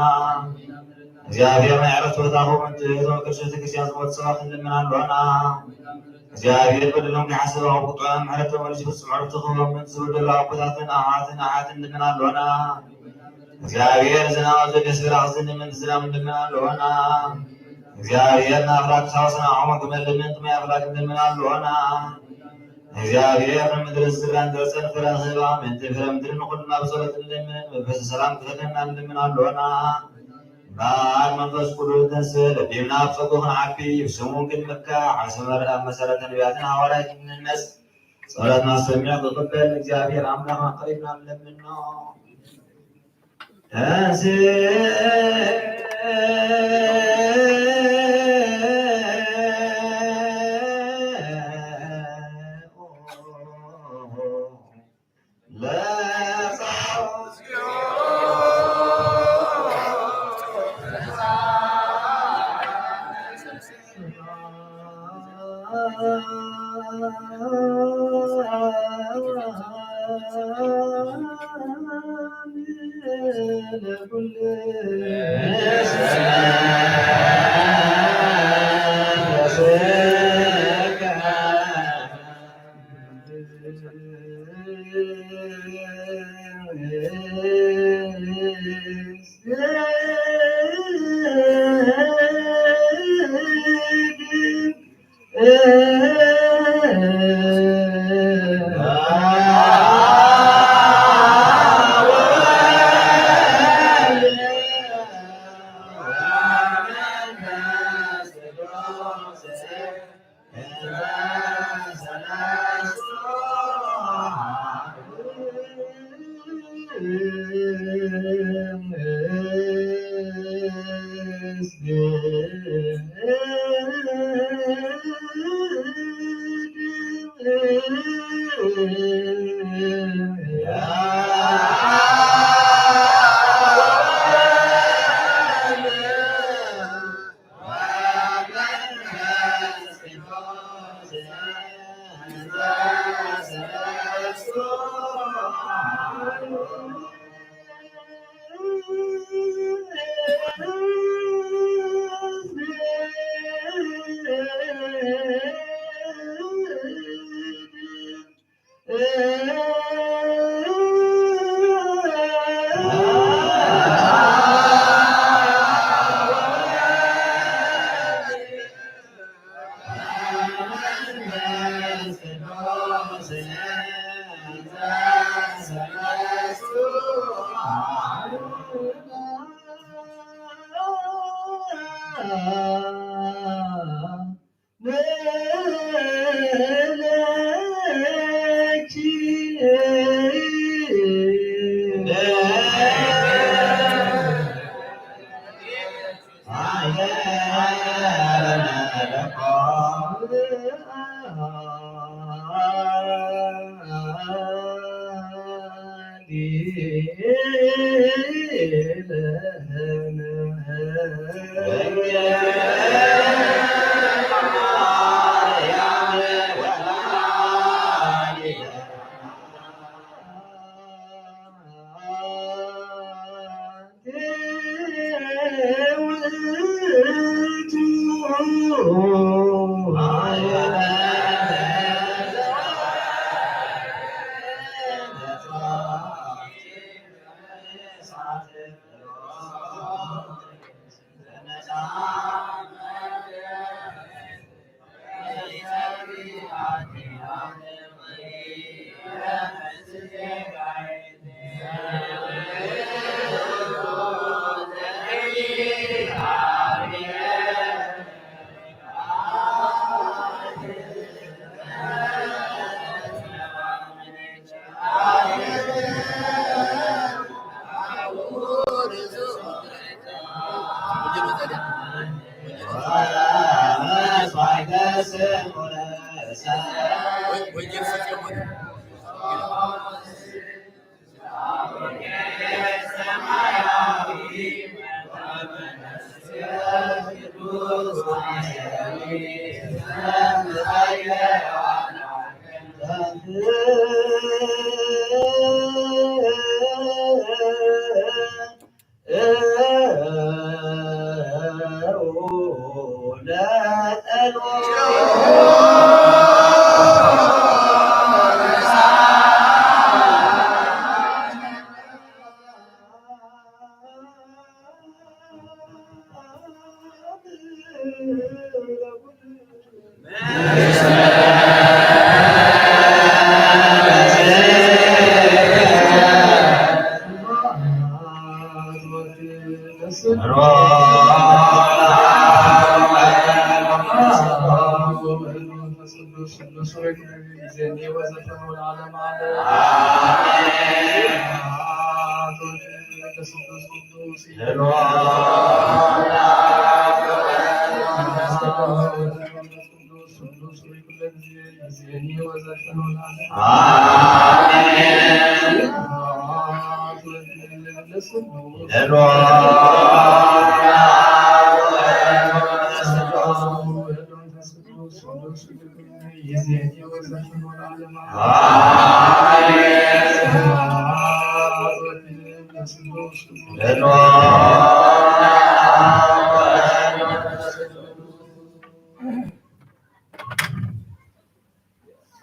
እግዚአብሔር ማዕረፍ ወታሁ ምን ተከሰተ ክርስቲያን ሰባት እንለምናለሁና እግዚአብሔር በደለም ከሐሰባው ቁጣን ማለት ተመልሽ ፍጹም ዓረፍ ተኸው ምን ዝወደላ አቆታትን አዓትን እንለምናለሁና እግዚአብሔር ዝናው ዘደስራ አዝን ምን ዝናም እንለምናለሁና እግዚአብሔር ናፍራክ ሳውስና አሁን ከመለመንት ማያፍራክ እንደምናለውና እግዚአብሔር ምድር ዝራን ደርሰን ፍራህባ ምን ተፍረም ድርን ሁሉና በጸሎት እንደምን በሰላም ከተና እንደምናለውና ባል መንፈስ ቅዱስ ለዲና ፈቆህን አቢ ስሙን ግን መካ አሰመረ መሰረተ ነቢያትን ሐዋርያት እንነስ ጸሎትና ሰሚያ በተቀበል እግዚአብሔር አምላክ አቀሪና ለምን ነው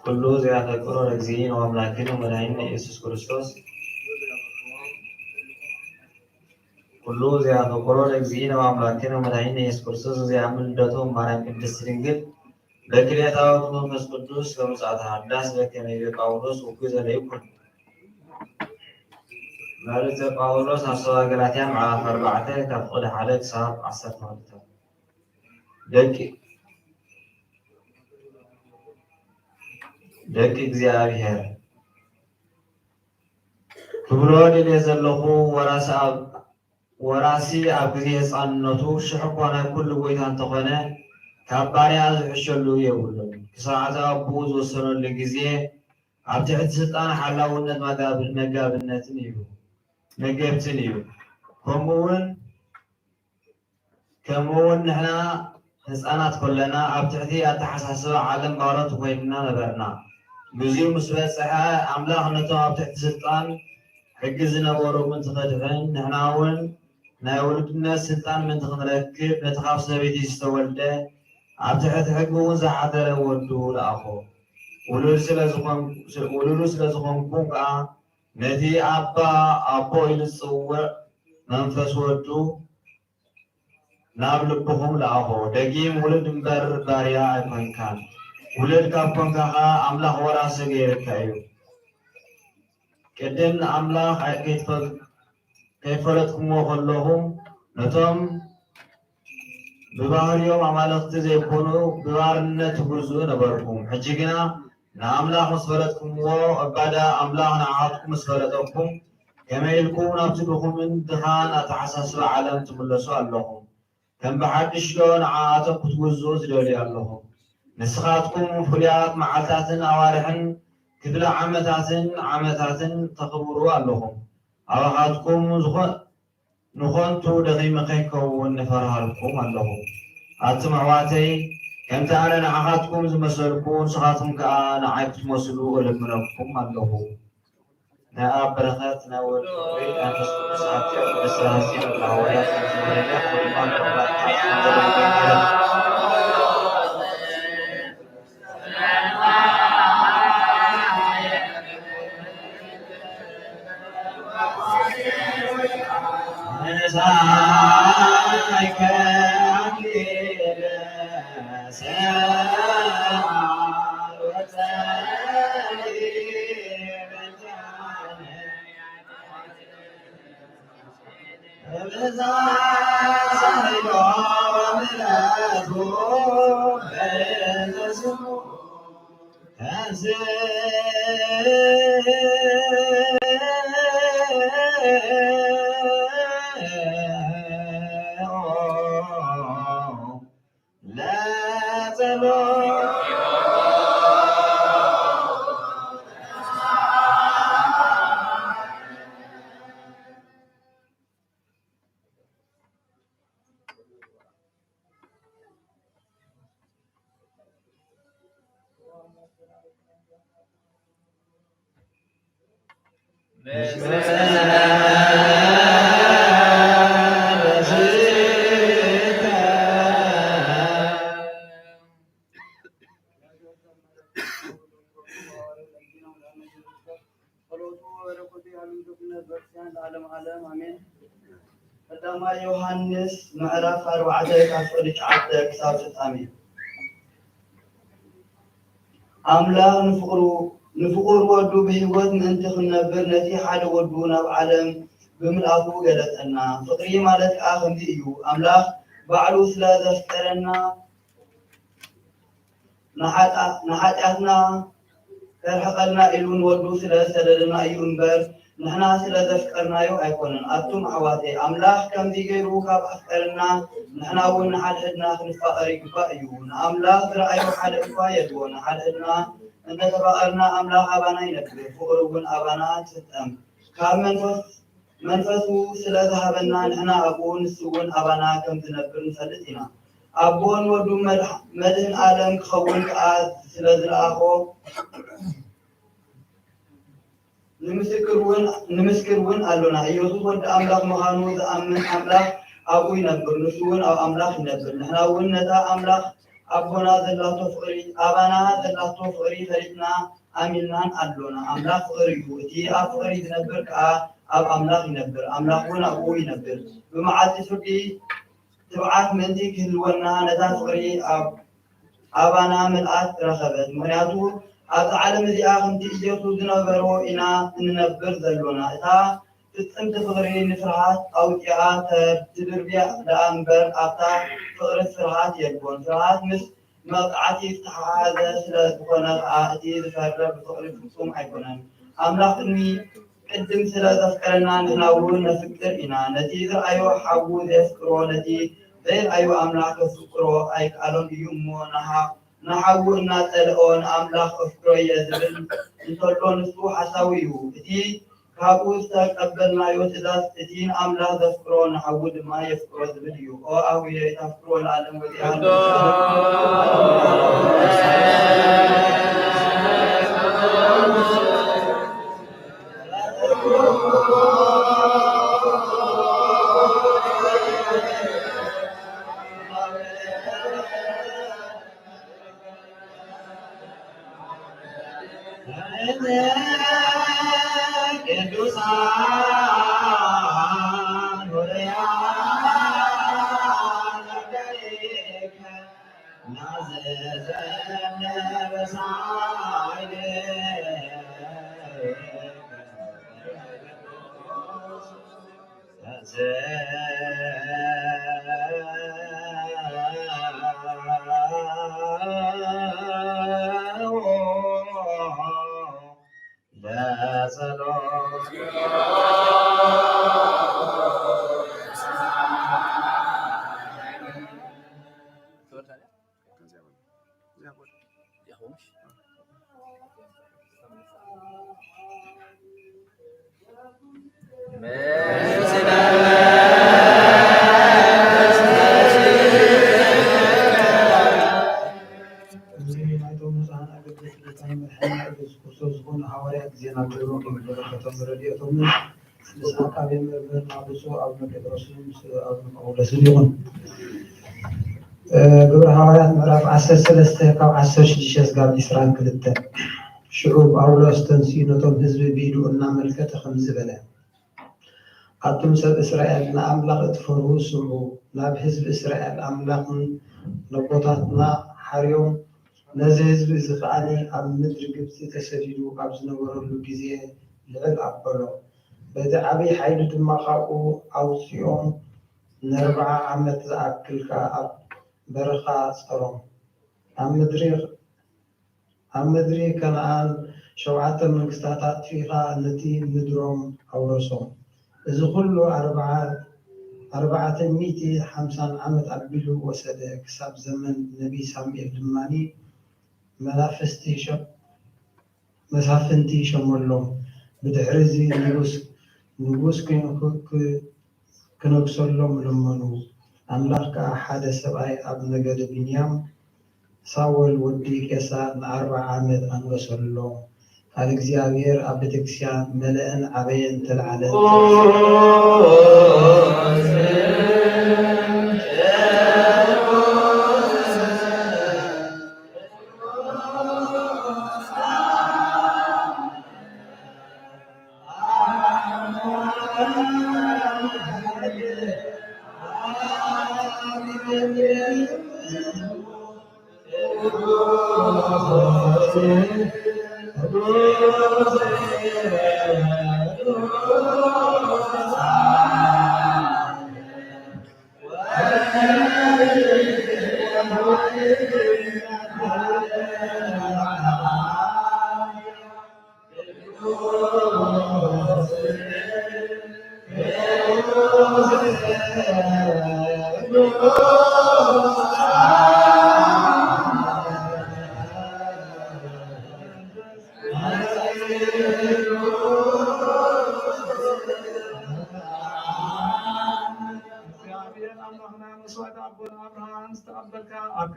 كل زيادة رجزين وأملاكنا وملايين يسوع كريستوس كل زيادة رجزين وأملاكنا وملايين يسوع كريستوس زي عمل دتهم مرام قدس رنجل لكن يتعاون منفس قدوس كم ساعة حداس لكن يقاولوس وكذا ليكون مالك يقاولوس أصلا قلاتهم على 4 كفقد حالك صار 10 مرات ደቂ እግዚአብሔር ክብሮን የዘለኹ ወራሲ ኣብ ግዜ ህፃንነቱ ሽሕ ኮነ ኩሉ ጎይታ እንተኾነ ካብ ባርያ ዝሕሸሉ የብሉን ክሳዕተ ኣቦኡ ዝወሰነሉ ግዜ ኣብ ትሕቲ ስልጣን ሓላውነት መጋብነትን እዩ መገብትን እዩ ከምኡውን ንሕና ህፃናት ኮለና ኣብ ትሕቲ ኣተሓሳስባ ዓለም ባሮት ኮይንና ነበርና ብዙ ምስበፅሐ ኣምላኽ ነቶም ኣብ ትሕቲ ስልጣን ሕጊ ዝነበሩ ምንቲ ኸድሕን ንሕና እውን ናይ ውልድነት ስልጣን ምንቲ ክንረክብ ነቲ ካብ ሰበይቲ ዝተወልደ ኣብ ትሕቲ ሕጊ እውን ዝሓደረ ወዱ ለኣኾ ውሉሉ ስለዝኾንኩም ከዓ ነቲ ኣቦ ኢሉ ዝፅውዕ መንፈስ ወዱ ናብ ልብኹም ለኣኾ ደጊም ውሉድ እምበር ባርያ ኣይኮንካን ولد كابون كها أملاخ ورا سجير كايو كدن أملاخ كيف لتكم وخلهم نتوم بباهر يوم أملاخ تزيبونو ببارنا تبرزون بركم حجينا نأملاخ مسفرتكم وأبدا أملاخ نعاتكم مسفرتكم كما يلكون أبتدكم من دهان أتحسسوا عالم تملسوا اللهم كم بحدش لون عاتكم تبرزوا زلولي اللهم نسخاتكم فليات معلتاتن أوارحن كفلا عمتاتن تخبروا اللهم أوهاتكم نخونتو دغيم خيكو نفرهالكم الله أتمعواتي كم تعالى نعهاتكم زمسلكم صغاتكم كأنا عيبت مسلو ولمنكم الله نأب بركاتنا والشكر أن تسكن ساعتي وبسراسي والعوالات والزمانية والإمام ربات تعالى ዮሐንስ ምዕራፍ 4 ካፍል ጫዓተ ክሳብ ፍጻሜ አምላክ ንፍቁር ወዱ በህይወት ምእንቲ ክነብር ነቲ ሓደ ወዱ ናብ ዓለም ብምልአቱ ገለጸና ፍቅሪ ማለት ከዓ ከምዚ እዩ አምላክ ባዕሉ ስለ ዘፍቀረና ንኃጢአትና ከርሐቀልና ኢሉ ንወዱ ስለ ሰደደና እዩ እምበር ንሕና ስለ ዘፍቀርናዮ ኣይኮነን ኣቱም ኣሕዋተይ አምላክ ከምዚ ገይሩ ካብ ኣፍቀርና ንሕና እውን ንሓድሕድና ክንፋቀር ይግባእ እዩ ንአምላክ ዝረአዮ ሓደ እኳ የድዎ ንሓድሕድና እንተተፋቀርና አምላክ ኣባና ይነብር ፍቅሪ እውን ኣባና ትፍጠም ካብ መንፈሱ ስለ ዝሃበና ንሕና ኣብኡ ንሱ እውን ኣባና ከም ዝነብር ንፈልጥ ኢና ኣቦን ወዱ መድህን ዓለም ክኸውን ከዓ ስለ ዝለኣኾ ንምስክር እውን ኣሎና ኢየሱስ ወዲ ኣምላክ ምዃኑ ዝኣምን ኣምላክ ኣብኡ ይነብር ንሱ እውን ኣብ ኣምላክ ይነብር ንሕና እውን ነታ ኣምላክ ኣቦና ዘላቶ ፍቅሪ ኣባና ዘላቶ ፍቅሪ ፈሊጥና ኣሚንናን ኣሎና ኣምላክ ፍቅሪ እዩ እቲ ኣብ ፍቅሪ ዝነብር ከዓ ኣብ ኣምላክ ይነብር ኣምላክ እውን ኣብኡ ይነብር ብመዓልቲ ፍርዲ ትብዓት ምእንቲ ክህልወና ነታ ፍቅሪ ኣባና ምልኣት ረኸበት ምክንያቱ ኣብ ዓለም እዚኣ ከምቲ ኢየሱስ ዝነበሮ ኢና እንነብር ዘሎና እታ ፍፅምቲ ፍቅሪ ንፍርሃት ኣውፂኣ ትድርብያ ደኣ እምበር ኣብታ ፍቅሪ ፍርሃት የልቦን ፍርሃት ምስ መቕዓቲ ዝተሓሓዘ ስለ ዝኾነ ከዓ እቲ ዝፈርድ ብፍቅሪ ፍፁም ኣይኮነን ኣምላክ ቅድም ስለ ዘፍቀረና ንሕና እውን ነፍቅር ኢና ነቲ ዝረአዮ ሓዉ ዘፍቅሮ ነቲ ዘይረአዮ ኣምላክ ከፍቅሮ ኣይከኣሎን እዩ እሞ ንሓዉ እናፀልኦ ንኣምላክ ከፍቅሮ እየ ዝብል እንተሎ ንሱ ሓሳዊ እዩ እቲ ካብኡ ዝተቀበልናዮ ትእዛዝ እቲ ንኣምላክ ዘፍቅሮ ንሓዉ ድማ የፍቅሮ ዝብል እዩ ኦ ኣውየ ተፍቅሮ ለዓለም ወዚኣ ጊዜና ክብሮ ከበረከቶም ረድኤቶም ምስ አቃቤ መምህርና ብፁዕ አቡነ ጴጥሮስን ምስ አቡነ ጳውሎስን ይኹን። ግብረ ሐዋርያት ምዕራፍ 13 ካብ 16 እስካብ 22 ሽዑ ጳውሎስ ተንሥኡ ነቶም ህዝቢ ብኢዱ እናመልከተ ከም ዝበለ አቱም ሰብ እስራኤል ንአምላኽ እትፈርሁ ስምዑ ናብ ህዝቢ እስራኤል አምላኽን ነቦታትና ሓርዮም ነዚ ህዝቢ እዚ ከዓኒ ኣብ ምድሪ ግብፂ ተሰዲዱ ኣብ ዝነበረሉ ግዜ ልዕል ኣበሎ በቲ ዓብይ ሓይሊ ድማ ካብኡ ኣውፅኦም ን40 ዓመት ዝኣክል ኣብ በረኻ ፀሮም ኣብ ምድሪ ከነኣን 7 መንግስታት ኣጥፊኻ ነቲ ምድሮም ኣውረሶም እዚ ኩሉ 450 ዓመት ኣቢሉ ወሰደ ክሳብ ዘመን ነቢ ሳሙኤል ድማኒ መሳፍንቲ ሸመሎም ብድሕሪዚ ንጉስ ክነግሰሎም ለመኑ ኣምላኽ ከዓ ሓደ ሰብኣይ ኣብ ነገደ ቢንያም ሳወል ወዲ ቄሳ ን40 ዓመት ኣንገሰሎ ቃል እግዚአብሔር ኣብ ቤተክርስቲያን መለአን ዓበየን ተለዓለን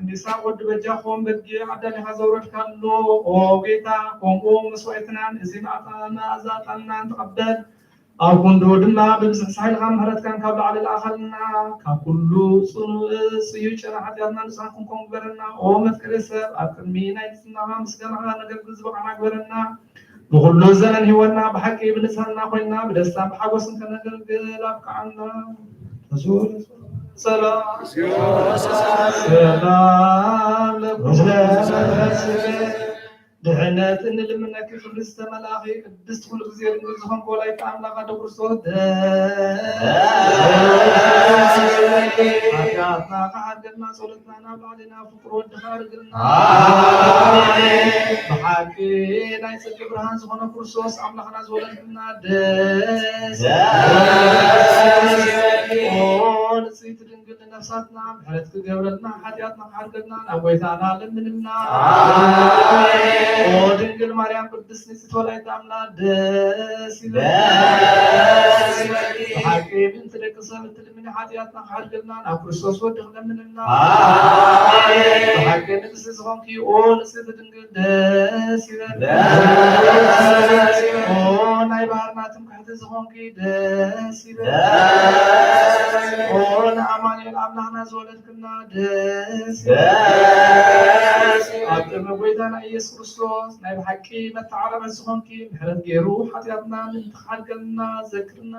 ንሳብ ወዲ በጃኾም በጊ ዓዳሊኻ ዘውረድካሎ ኦ ጌታ ከምኡ መስዋዕትናን እዚ መኣዛጣናን ተቐበል ኣብ ኩንዶ ድማ ብብዝሕ ሳይልካ ምህረትካን ካብ ላዕሊ ለኣኸልና ካብ ኩሉ ፅዩይ ጨና ሓጢኣትና ንስኻ ክንኮን ግበረና ኦ መፍቀሬ ሰብ ኣብ ቅድሚ ናይ ንፅናኻ ምስጋናኻ ነገልግል ዝበቕዓና ግበረና ብኩሉ ዘመን ሂወትና ብሓቂ ብንፅህና ኮይና ብደስታን ብሓጎስን ከነገልግል ኣብቅዓና ሰላም ድሕነት እንልምነኪ ክብርዝተ መላኺ ቅድስት ኩሉ ግዜ ድንግል ዝኾንክ ወላዲተ ኣምላኽ ኣደ ክርስቶስ ሓጢኣትና ከሓደግና ጸሎትና ናብ ላዕሊና ፍቅሪ ወድኻ ርግልና ብሓቂ ናይ ጽድቂ ብርሃን ዝኾነ ክርስቶስ ኣምላኽና ዝወለድና ደስ ንጽሕቲ ድንግል ንነፍሳትና ምሕረት ክገብረልና ሓጢኣትና ከሓድገልና ናብ ጎይታና ለምንና ኦ ድንግል ማርያም ቅድስት ንጽሕቲ ወላዲተ ኣምላኽ ደስ ይበለኪ ብሓቂ ብእንቲ ደቂ ሰብ እትልምኒ ሓጢኣትና ከሓድገልና ናብ ክርስቶስ ወዲ ክለምንና ብሓቂ ንግስቲ ዝኾንኪ ኦ ንጽሕቲ ድንግል ደስ ይበለኪ ኦ ናይ ባህርና ትምክሕቲ ዝኾንኪ ደስ ይበለኪ ኦ ንኣማኑኤል ኣምላኽና ዝወለድክና ደስ ይበለኪ ኣብ ቅድሚ ጎይታና ኢየሱስ ክርስቶስ ናይ ብሓቂ መተዓረበት ዝኾንኪ ምሕረት ገይሩ ሓጢኣትና ምንትኻድገልና ዘክርና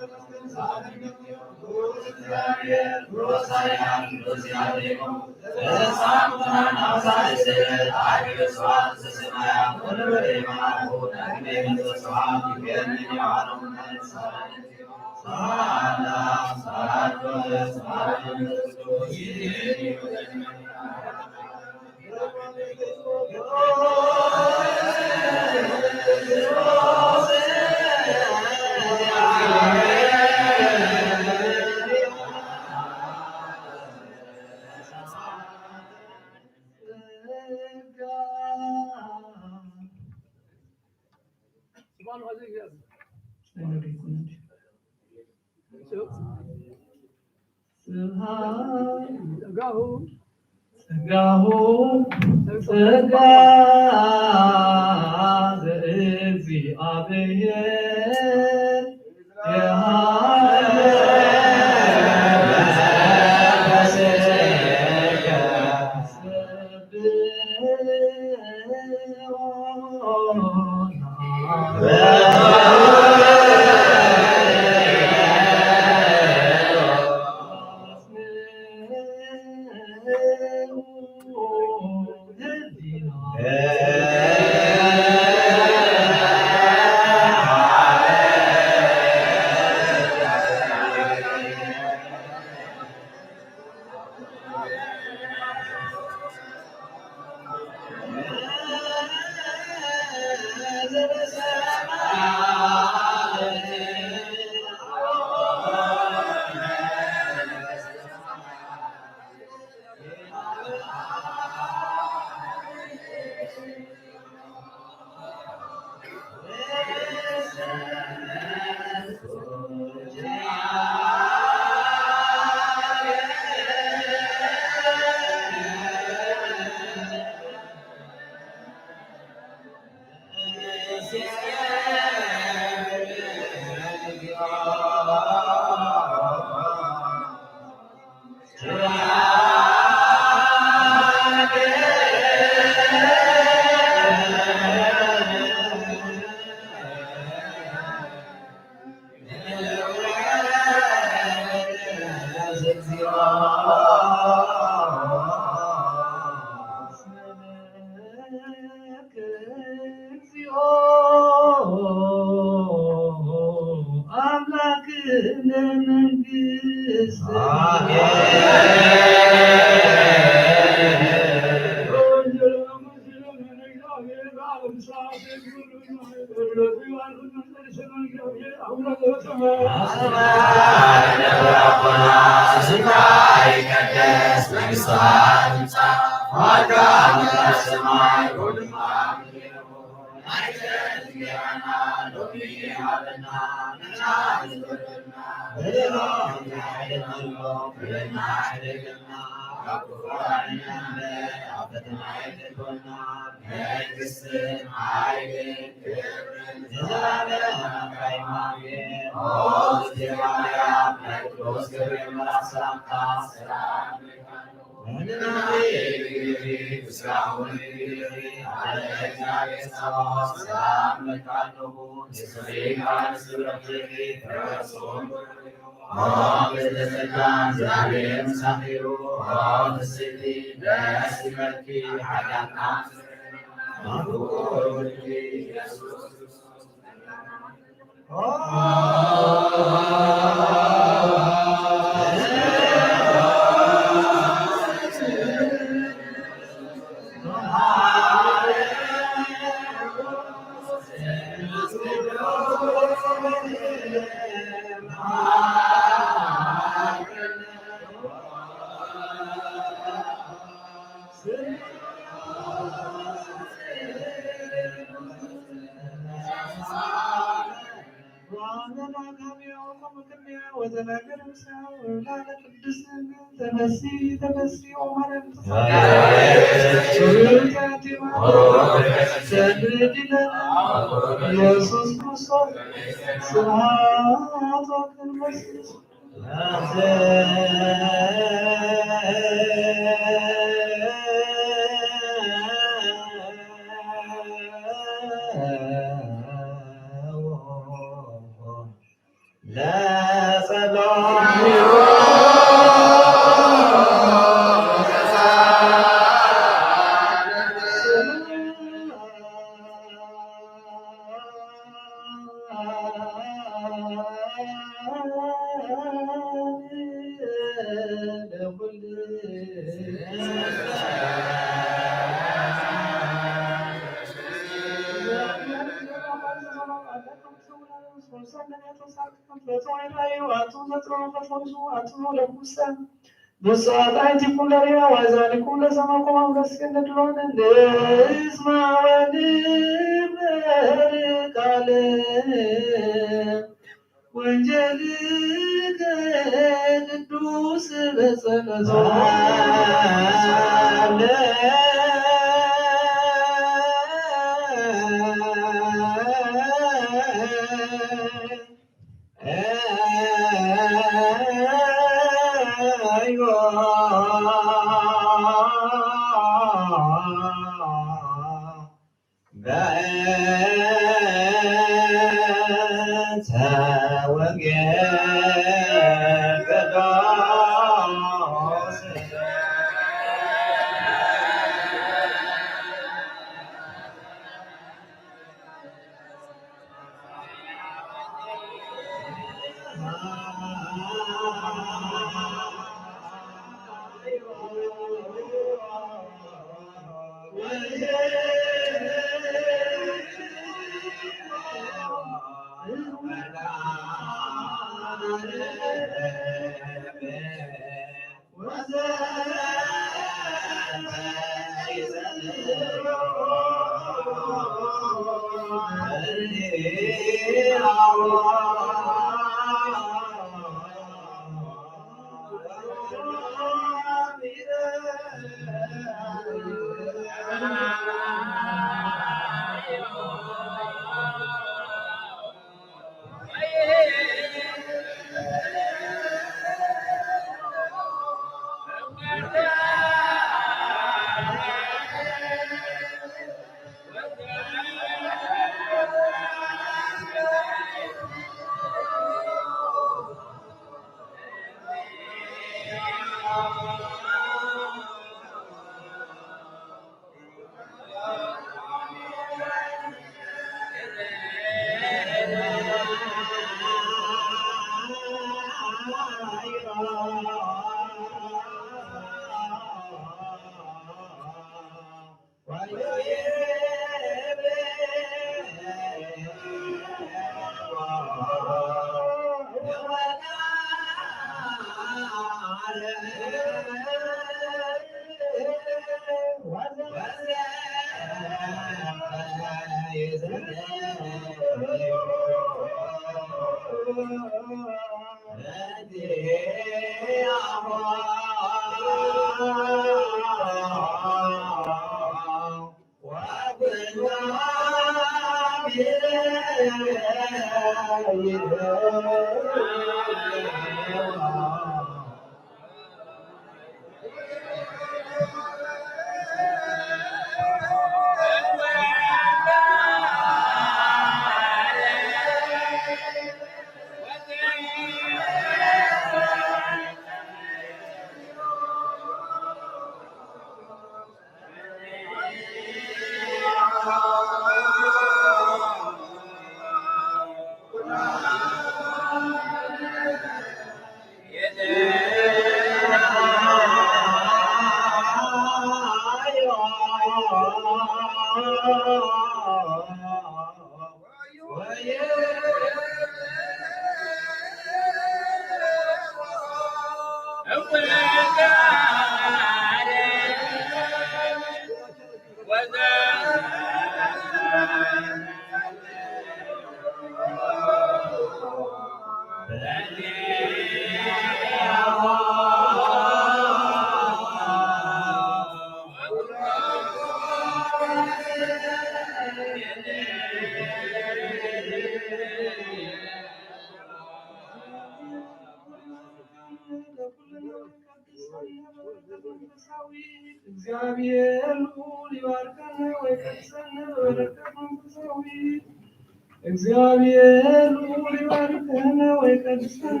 እግዚአብሔር ልዑል ይባርከን ወይቀድሰን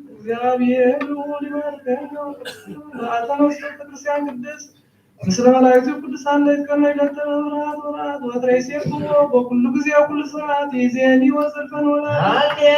እግዚአብሔር ልዑል ይባርከን ለአተኖስ ቤተክርስቲያን ቅድስት ምስለ መላእክቱ ቅዱሳን ለይትቀመ ይለተ መብራት ወራት ወትሬሴኩ በኩሉ ጊዜ ወኩሉ ሰዓት ይዜኒ ወዘልፈን ወላ እግዚአብሔር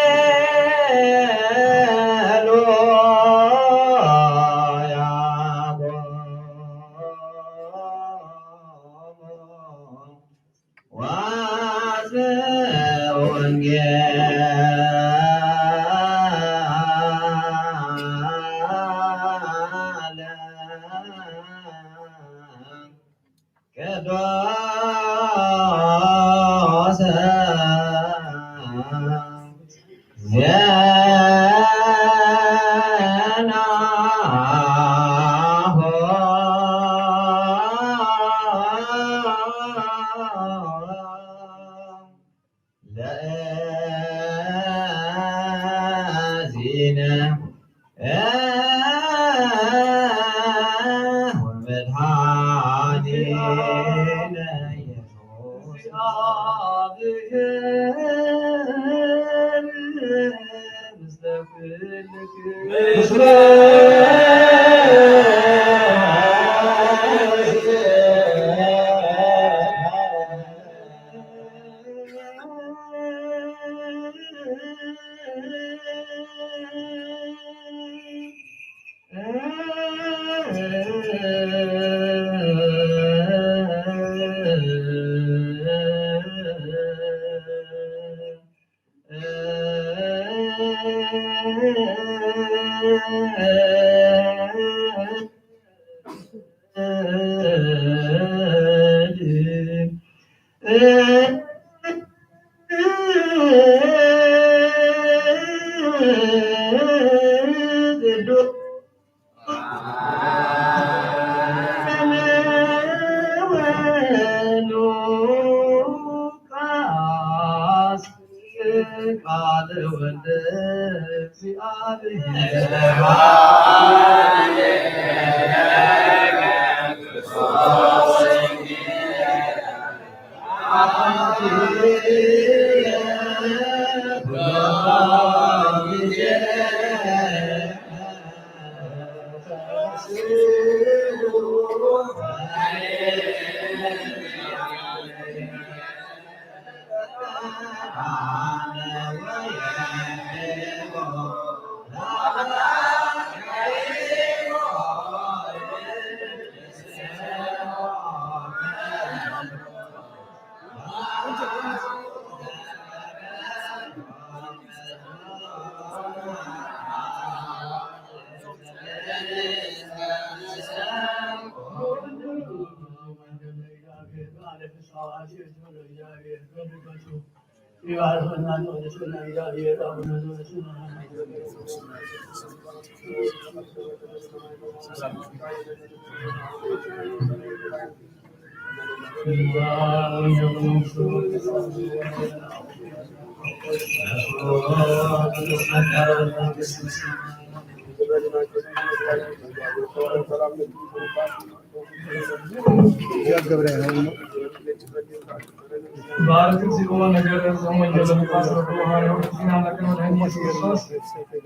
بارك الله نجر زمان جل مقاصر الله وحسنا لكن الهدي الصوص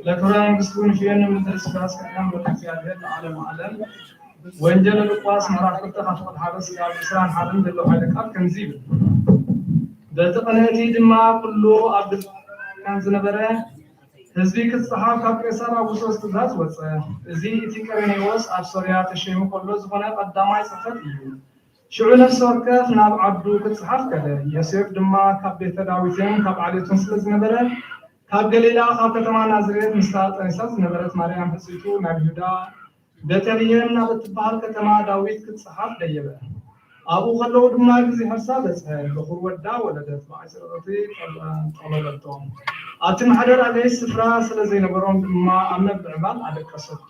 لكرام بسكون فينا من الاسفاس كلام والحكايات عالم عالم وانجل القواس مراحل تخفض حرس يا بسران حرم دلو حالك كنزيب ده تقنيتي دما كله عبد كان زنبره ህዝቢ ክጽሓፍ ካብ ቄሳር ኣብ ውሶስ ትእዛዝ ወፀ እዚ እቲ ቀርኔዎስ ኣብ ሶርያ ተሸይሙ ከሎ ዝኾነ ቀዳማይ ጽሕፈት እዩ ሽዑ ነፍሲ ወከፍ ናብ ዓዱ ክጽሓፍ ከለ ዮሴፍ ድማ ካብ ቤተ ዳዊትን ካብ ዓሌቱን ስለ ዝነበረ ካብ ገሊላ ካብ ከተማ ናዝሬት ምስ ጠኒሳ ዝነበረት ማርያም ሕፅቱ ናብ ይሁዳ ቤተልሔም ናብ እትበሃል ከተማ ዳዊት ክጽሓፍ ደየበ ኣብኡ ከለዉ ድማ ግዜ ሕርሳ በፅሐ በኹር ወዳ ወለደት ብዓይስረቲ ጠለለቶም ኣብቲ ማሕደር ኣገይ ስፍራ ስለ ዘይነበሮም ድማ ኣብ መብዕባል ኣደቀሰቶ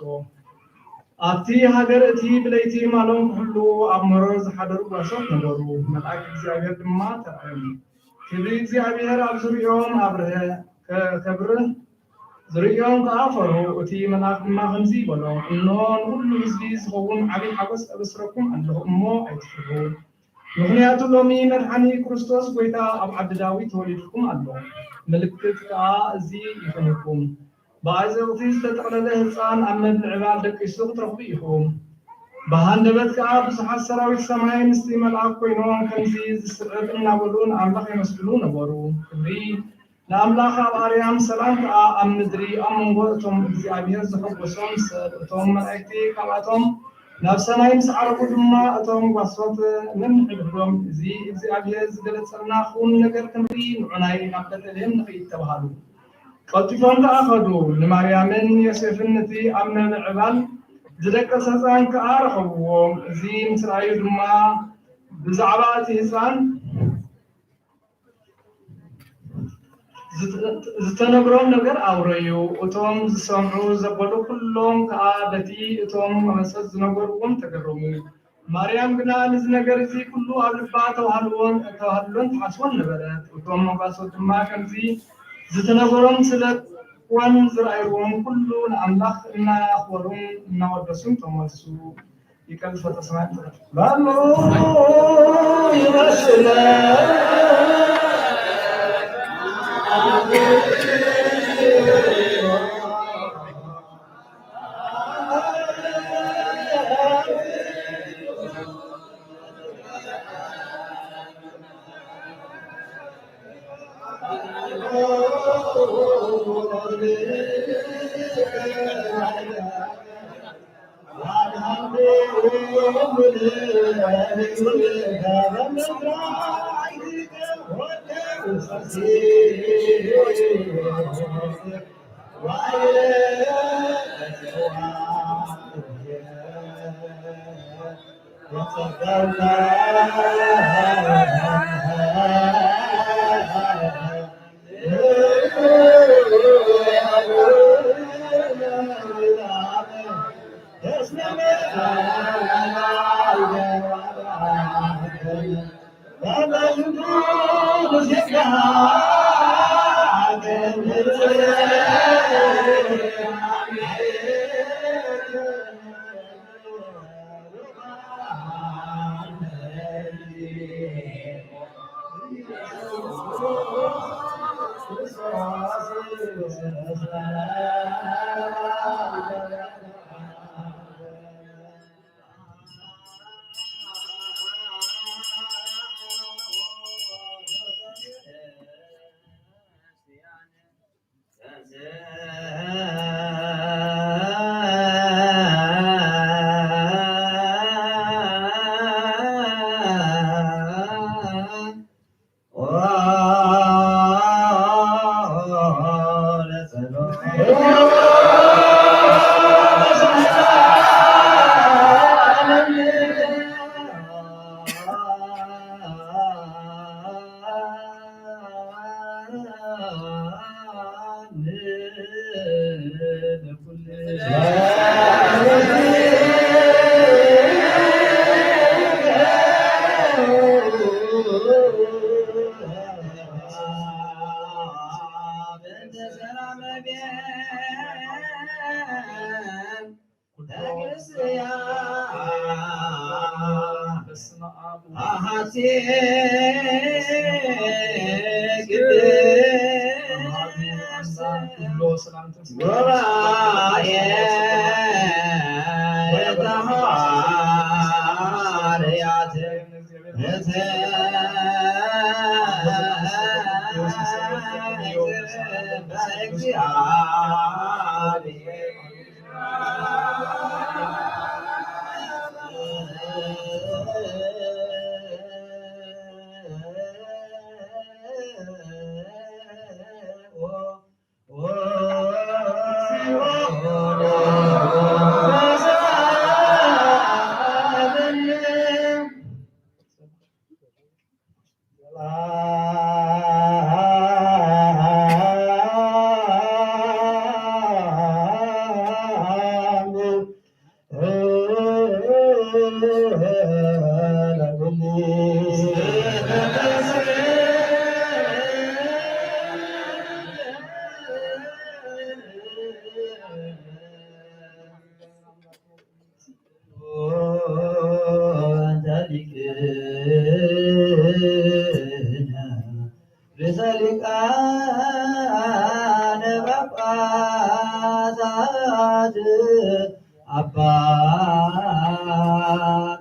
ኣብቲ ሃገር እቲ ብለይቲ ማሎም ኩሉ ኣብ መሮር ዝሓደሩ ጓሶት ነበሩ መልኣክ እግዚኣብሔር ድማ ተራእዮም ክብሪ እግዚኣብሔር ኣብ ዙርዮም ኣብርሀ ከብርህ ዝርዮም ከዓ ፈርሁ እቲ መልኣክ ድማ ከምዚ ይበሎም እነሆ ንኩሉ ህዝቢ ዝኸውን ዓብይ ሓጎስ ኣበስረኩም ኣለኹ እሞ ኣይትፍርሁ ምክንያቱ ሎሚ መድሓኒ ክርስቶስ ጎይታ ኣብ ዓዲ ዳዊት ተወሊድኩም ኣሎ ምልክት ከዓ እዚ ይኹንኩም ብኣዘቕቲ ዝተጠቕለለ ህፃን ኣብ መብልዕባል ደቂሱ ክትረኽቡ ኢኹም ብሃንደበት ከዓ ብዙሓት ሰራዊት ሰማይ ምስቲ መልኣክ ኮይኖም ከምዚ ዝስዕብ እናበሉን ኣምላኽ ይመስግኑ ነበሩ ክብሪ ንኣምላኽ ኣብ ኣርያም ሰላም ከዓ ኣብ ምድሪ ኣብ መንጎ እቶም እግዚኣብሔር ዝሕጎሶም ሰብ እቶም መላእክቲ ካብኣቶም ናብ ሰማይ ምስ ዓረጉ ድማ እቶም ጓሶት ነንሕድሕዶም እዚ እግዚኣብሔር ዝገለጸልና ክውን ነገር ክንርኢ ንዑናይ ናብ ቤተልሔም ንኸይድ ተባሃሉ ቀልጢፎም ከዓ ኸዱ ንማርያምን ዮሴፍን ነቲ ኣብ ምዕባል ዝደቀሰ ህፃን ከዓ ረኸብዎም እዚ ምስ ረኣዩ ድማ ብዛዕባ እቲ ህፃን ዝተነግሮም ነገር ኣውረዩ እቶም ዝሰምዑ ዘበሉ ኩሎም ከዓ በቲ እቶም መመሰት ዝነበርዎም ተገረሙ ማርያም ግና ነዚ ነገር እዚ ኩሉ ኣብ ልባ ተዋህልዎን ተሓስቦን ነበረት እቶም መጓሶት ድማ ከምዚ ዝተነገሮም ስለወን ዝረኣይዎም ኩሉ ንኣምላኽ እናኽበሩን እናወደሱን ተመልሱ ይቀልፈ ተሰማይ ባሎ ይመስለ Oh በስመ አብ አሐቲ ሁሉ ሰላምታ ጉባኤ የተሐዋርያት ሊቃነ ጳጳሳት አባ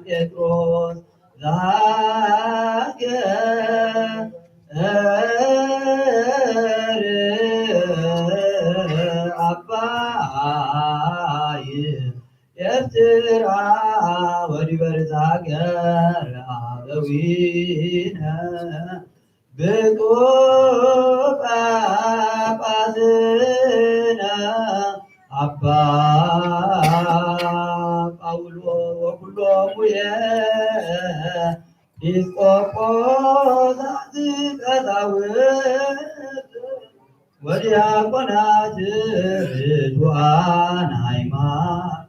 ጴጥሮስ ዘሀገር አባይ ኤርትራ ወዲበርዝ ሀገር አበዊነ ብፁዕ ጳጳስነ አባ ጳውሎስ ወኩሎሙ ኤጲስቆጶሳት ቀሳውስት ወዲያቆናት ርቱዓን ሃይማኖት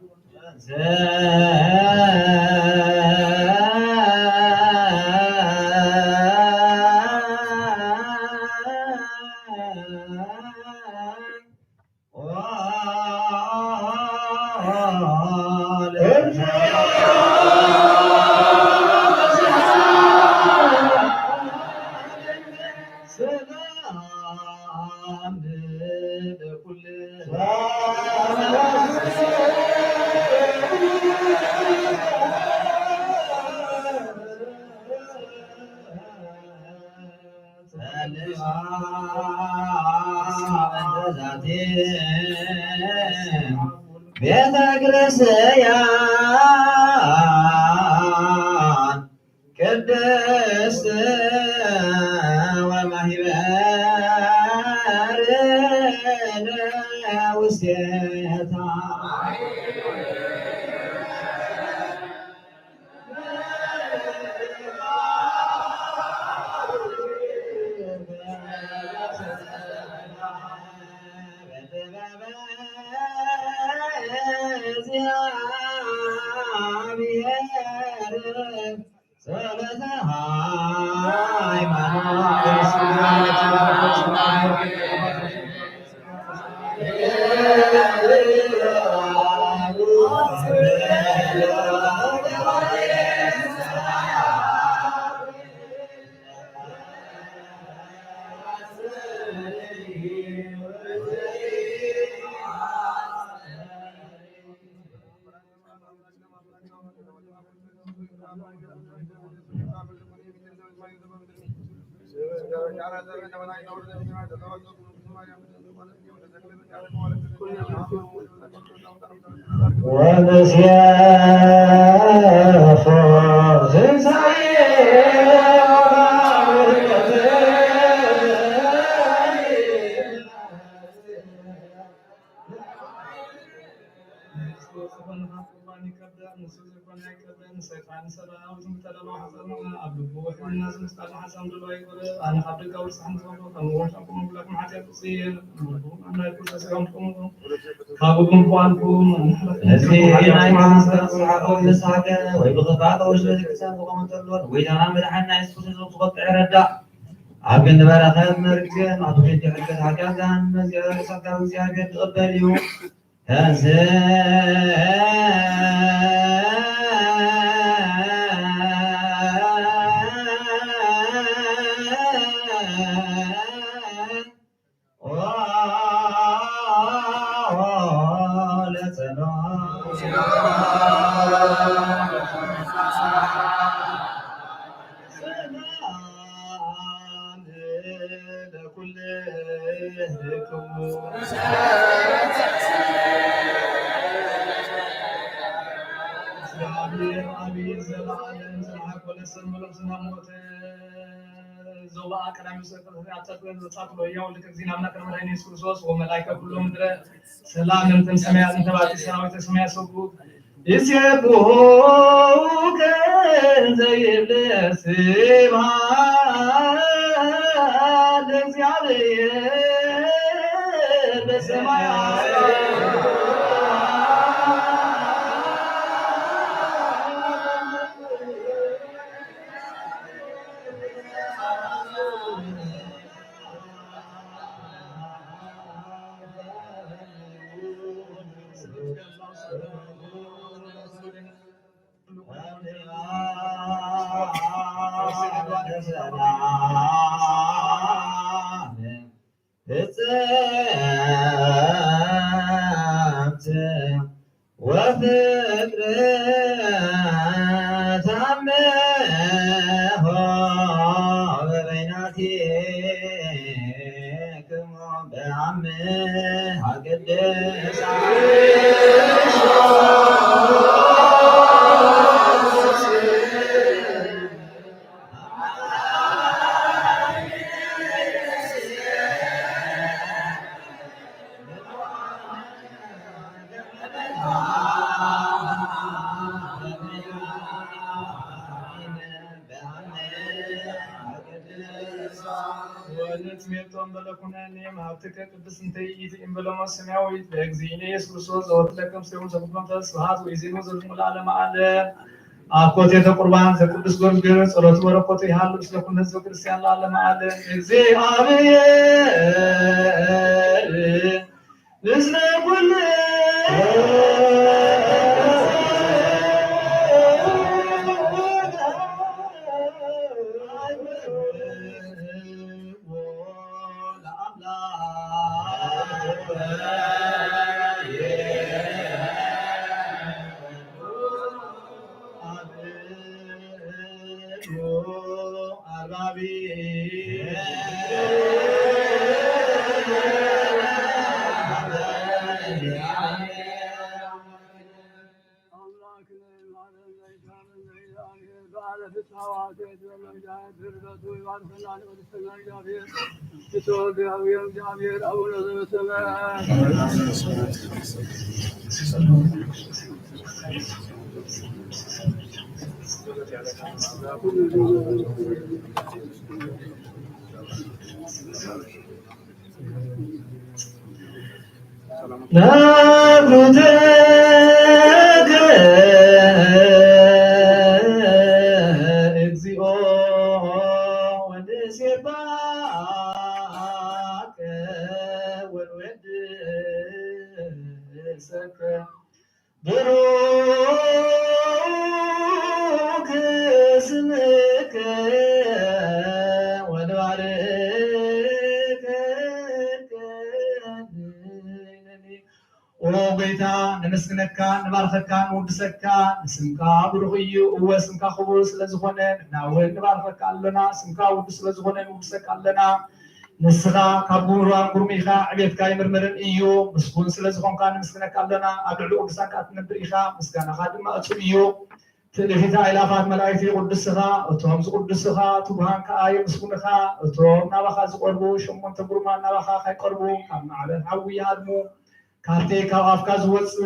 ቤተ ክርስቲያን ቅድስት ወማህበርን ውስቴታ عبد البركات مركز أطفال حركة هكذا مزيار سكر زيادة تقبلوا هذا እግዚአብሔር አብይ ዘላለም ዘላለም ወለሰም ወለሰም ሞተ ዘዋ ቀዳሚ ሰጠት አጣጥበን ዘጻት ወያው ለከዚህና አምላክ መድኃኒተ ኢየሱስ ክርስቶስ ወመላእክተ ሁሉ ምድረ ሰላም እንትን ሰማያት ተባቲ ሰራዊተ ሰማያት ሰቡ ይስየብሁ ከንዘይብለስ ስብሐት ለእግዚአብሔር በሰማያት وفكر تمه بيناتكم بعمه قدس ولتميتون بلكوناني مهبتك قدس انتيت ان بلما سماوي بأجزيني يسوع كريستوس زوت لكم سيوم سبحانه تسبحات ويزينو زلم العالم عالم አኮቴ ተቁርባን ዘቅዱስ ጊዮርጊስ ጸሎቱ በረከቱ ይሃሉ ስለ ኩሉ ሕዝበ ክርስቲያን ለዓለመ ዓለም እግዚአብሔር ምስለ ኩሉ نمسكنك نباركك نودسك نسمك بروحي واسمك خبر سلازخونه ناول نباركك لنا سمك ودس سلازخونه نودسك لنا نسخا كبورا غرميخا عبيتك يمرمرن ايو مسكون سلازخون كان نمسكنك لنا ادعو ودسك تنبريخا مسكنا خادم اتو ايو تلفيتا الافات ملائكه قدسها اتهم قدسها تبهان كاي مسكونها اتهم نبخا زقربو شمون تبرما نبخا خيقربو كما على حوي هادمو كارتي كافكاز وص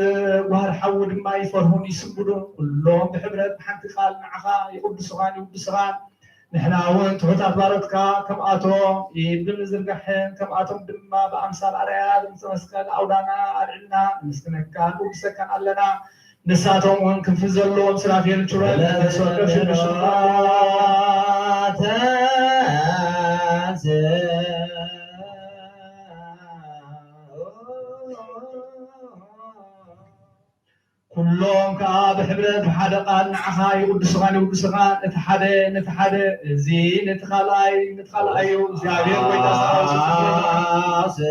وهر حود ما يفرهون يسبدون كلهم بحبرت بحنت خال معها يقدسغان نحنا وين تحت بارتك كم اتو يبن زرقحن كم اتم دما بامثال ارياد متمسكن اودانا ادعنا مسكنك كان وسكن لنا نساتهم وين كنف زلهم سرافيل تشرل سوكش بشرات كلهم كاب حبرت بحدا قال نعها يقدسغان نتحدى زين نتخلاي زيادين ويتاساس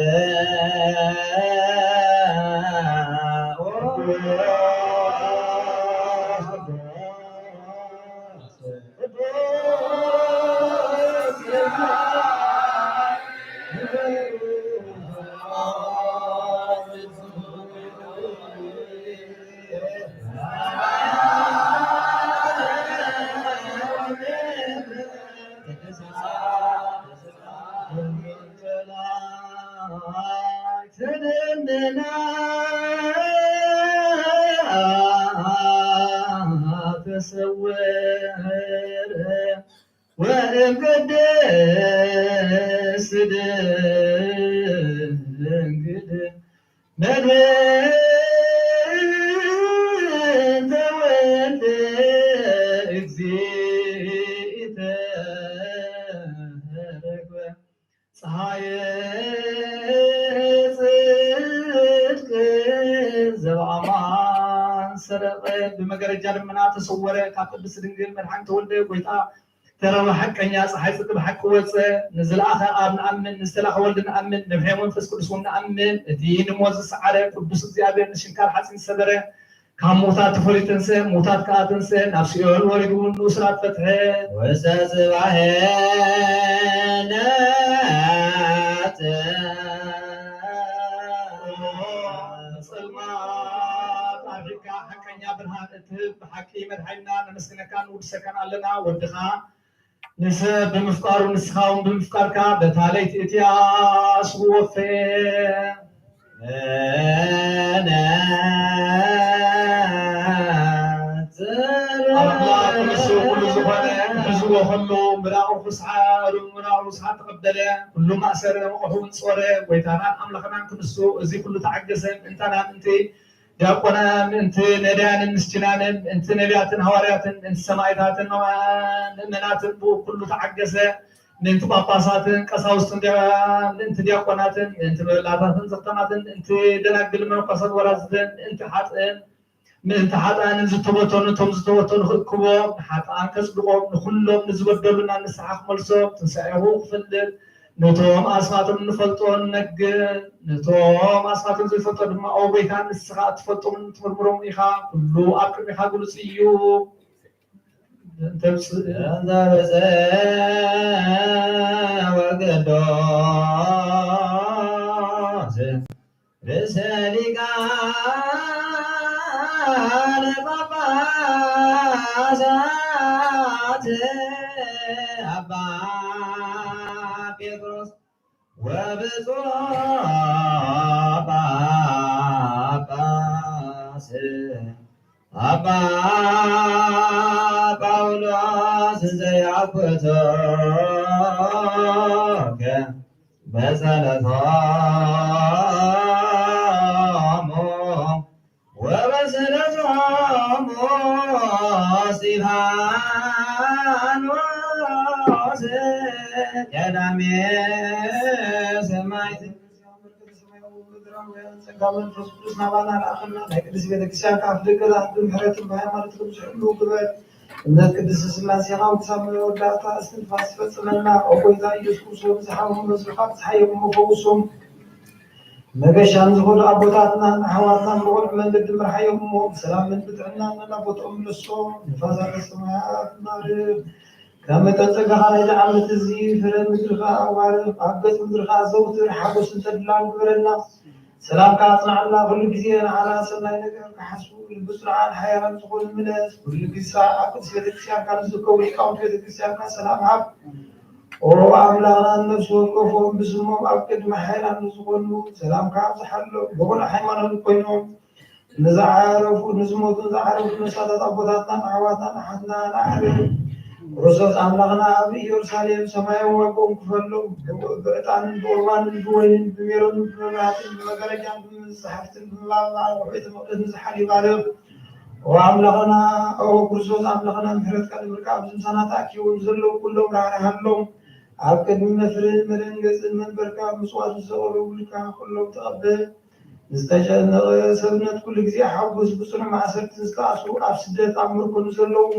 تسور وقدس دنجد من تولد اكزيت ፀሐይ ጽድቅ ዘበአማን ሰረቀ በመጋረጃ ደመና ተሰወረ ካብ ቅድስት ድንግል መድኃኒት ተወልደ ጎይታ ተረበ ሓቀኛ ፀሐይ ጽድቅ ብሓቂ ወፀ ንዝለኣኸ ኣብ ንኣምን ንዝተላኸ ወልዲ ንኣምን ነብሐ መንፈስ ቅዱስ እውን ንኣምን እቲ ንሞት ዝሰዓረ ቅዱስ እግዚአብሔር ንሽንካር ሓፂን ዝሰበረ ካብ ሞታት ተፈሊተንሰ ሞታት ከኣተንሰ ናብ ሲኦል ወሪዱ ንኡስራት ፈትሐ ወሰጽባሄነ ጽልማት ኣፍሪካ ሓቀኛ ብርሃን እትህብ ብሓቂ መድሓኒና ነመስግነካን ንውድሰካን ኣለና ወድኻ ንሰብ ብምፍቃሩ ንስኻ እውን ብምፍቃርካ በታ ለይቲ እትያ ስወፈ وخلو مراو فسحة مراو فسحة تقبله كل ما أسر وقحون صورة ويتانا أملكنا كنسو زي كله تعجزن أنتنا أنت جاكونا أنت ندان نستنان أنت نبيات هواريات أنت سمايات نمنات بو كله تعجزه أنت باباسات كساوستن أنت جاكونات أنت بلاتات زقتنات أنت دناك بالمن قصد ورازدن أنت حاتن من تحت أن نزتوتون تمزتوتون خكوا حتى أن كسبقوا نخلهم نزودلنا نسحق ملصق تنسعيه خفلل نتوم أسماتهم نفلتون نج نتوم أسماتهم زفتون ما أو بيتان السخات فتون تمرمرون إخا كله أكرم إخا كل سيو تمس هذا وقدوس رسالك بابا زاد أبا بيتروس وبزوا باباس أبا باولوس زي عبتك بسلطهم وبسلطهم سبحان وزد يدامي سمايت كمان فسوس نبانا الأخرنا نكدس بيتكسيان كافدك ذا بمحرة بها مرتب شعلو قبل نكدس السلاسي غاو تسامي وداتا استنفاس فتسمنا وقويتا يسكوسو بزحاهم مزرقات حيهم وفوسهم مبشان زغل أبوتاتنا حواتنا نقول من قد مرحيهم سلام من بدعنا من أبوتهم للصوم نفازات السماءات نار كما تلتقى على جعلة الزيف مدرخة أوارف عبقت مدرخة زوتر حبس انتدلان قبرنا سلام كاتنا الله كل جزيلا على سلاي نقر كحسو البسر عن حيران تقول الملاس كل جزاء عقد سيدك سيان كان زكو لكاون سيدك سيان كان سلام عب وعملنا النفس والكفر بسمهم أبكد محيلا نزغنو سلام كعب حلو بقول حيمان القينوم نزعرف ونزموت نزعرف نسادة أبوتاتنا معواتنا حدنا نعرف رسول أملغنا أبي يرسالين سمايا وقوم كفلو بأتان بوربان بوين بميرون بمراتين بمقرجان بمزحفتين بملالله وحيث مقدس نزحالي بارب وأملغنا أو رسول أملغنا محرد كان مركاب زمسانا تاكي ونزلو كلهم رانا هلهم عبكد من مفرد مرنجز من بركاب مصوات الزغر ولكا كلهم تقبل نستجد سبنت كل جزي حبس بسرعة مع سرت نستعصو أفسدت عمركم نزلو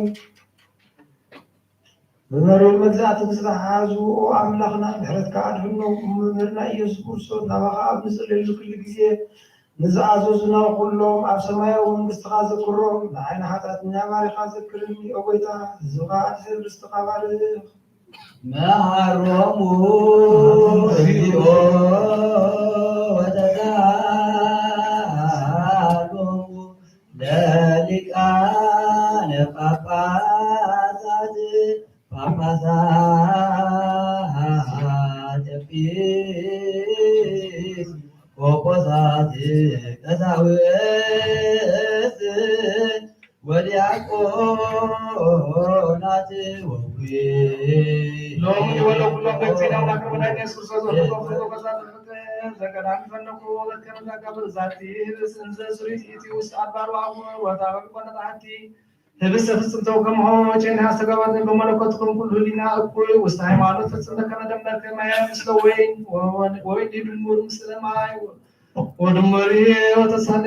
بمرو المجزات نسرح عازو وأملغنا محرد كعرفنا ومرنا يسكوسو نبغى بنسل كل جزي نزعزو زنا كلهم أف سمايا ومستغاز كلهم لعين حتى نعمل خازك كرني أبويتا زغاء سر استقبال محرمو فيو وتزالو ذلك أنا papasat pis ጳጳሳት ቀሳውስት ወዲያቆናት ወኩይ ሎሚ ወለው ሁሉም በጤናው ማከበዳ ኢየሱስ ክርስቶስ ዘገዳም ፈነቁ ለከረዳ ጋብር ዛቲ ስንዘ ሱሪት ኢቲውስ አባሩ አሁ ወታበቅ ወነጣቲ ህብስተ ፍጽምተው ከመሆቼን ያስተጋባት በመለኮትኩም ሁሉ ሊና እኩል ውስጥ ሃይማኖት ፍጽምተ ከነደመር ከማያ ምስለ ወይን ድሙር ምስለ ማይ ወድሙሪ ወተሳለ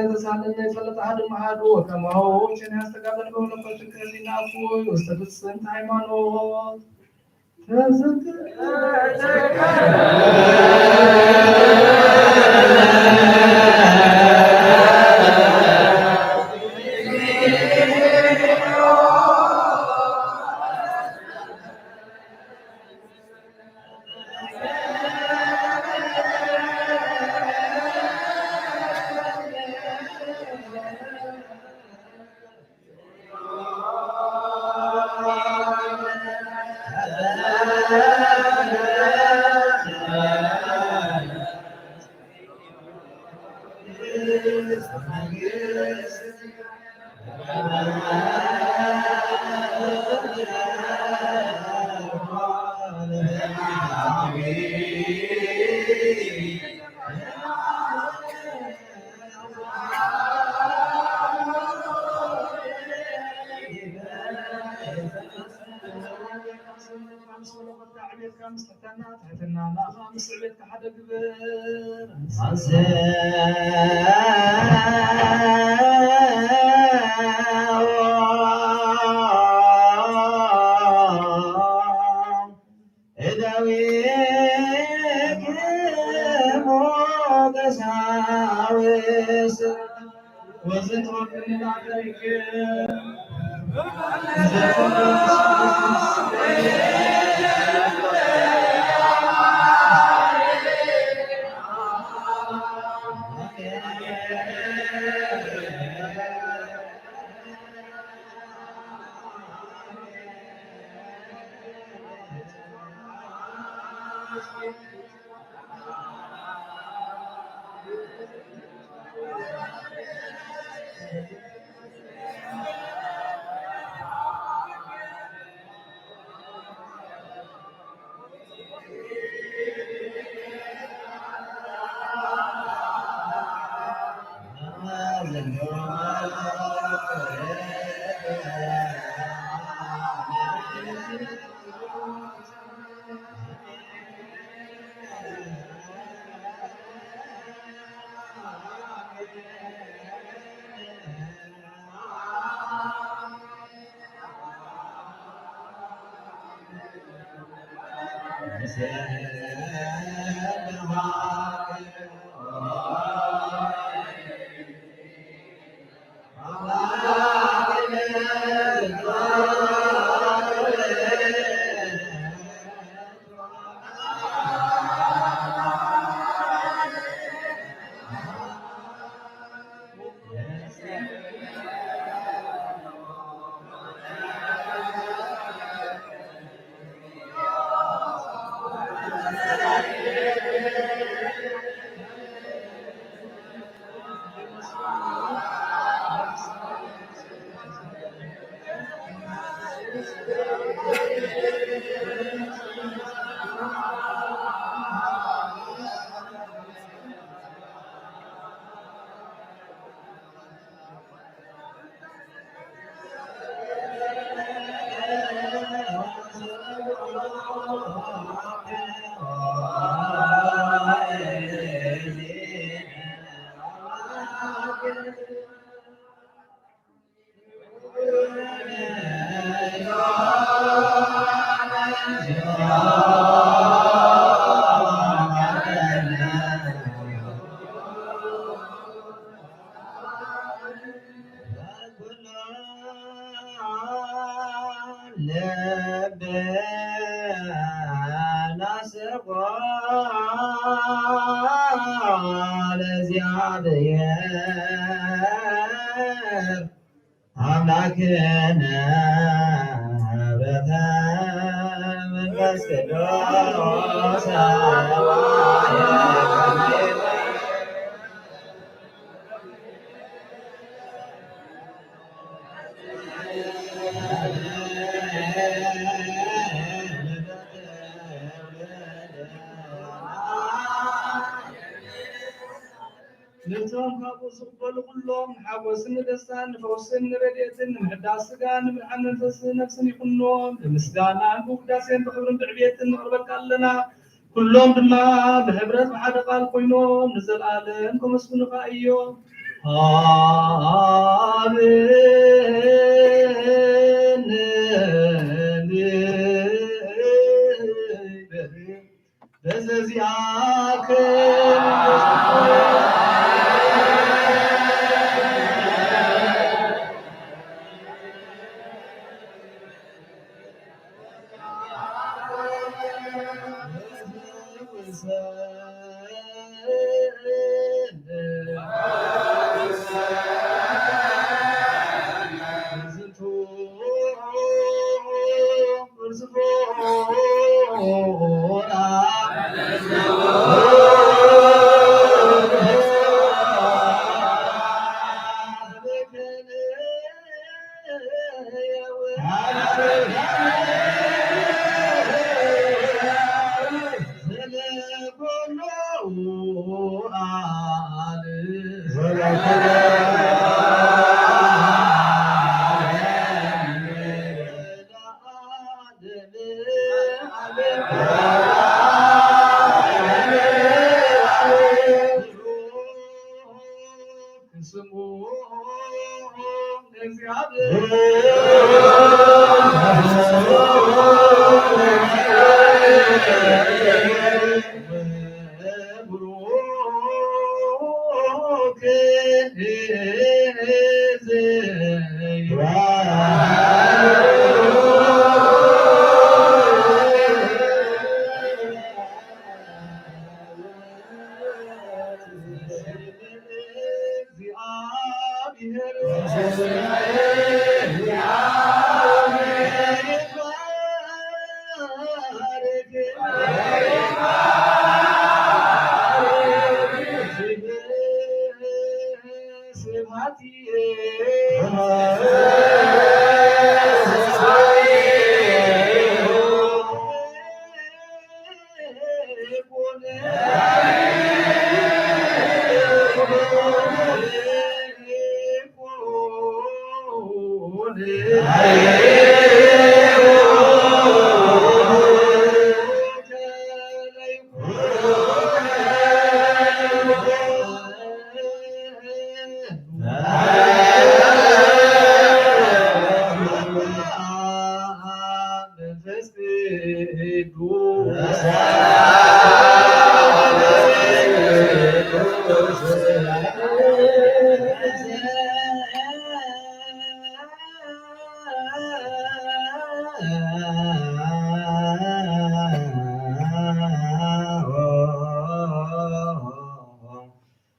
የፈለጠ አድ ማሃዱ ከመሆቼን ያስተጋባት በመለኮት ሊና እኩል ውስጥ ፍጽምተ ሃይማኖት زقبل كلهم حوسن دستان فوسن رديتن محداس سجان من نفس نفسن يكونون مسجانا بوكداسين بخبرن بعبيتن نقربك لنا كلهم دما بحبرت بحد قال كوينوم نزل عالمكم اسمن فايوم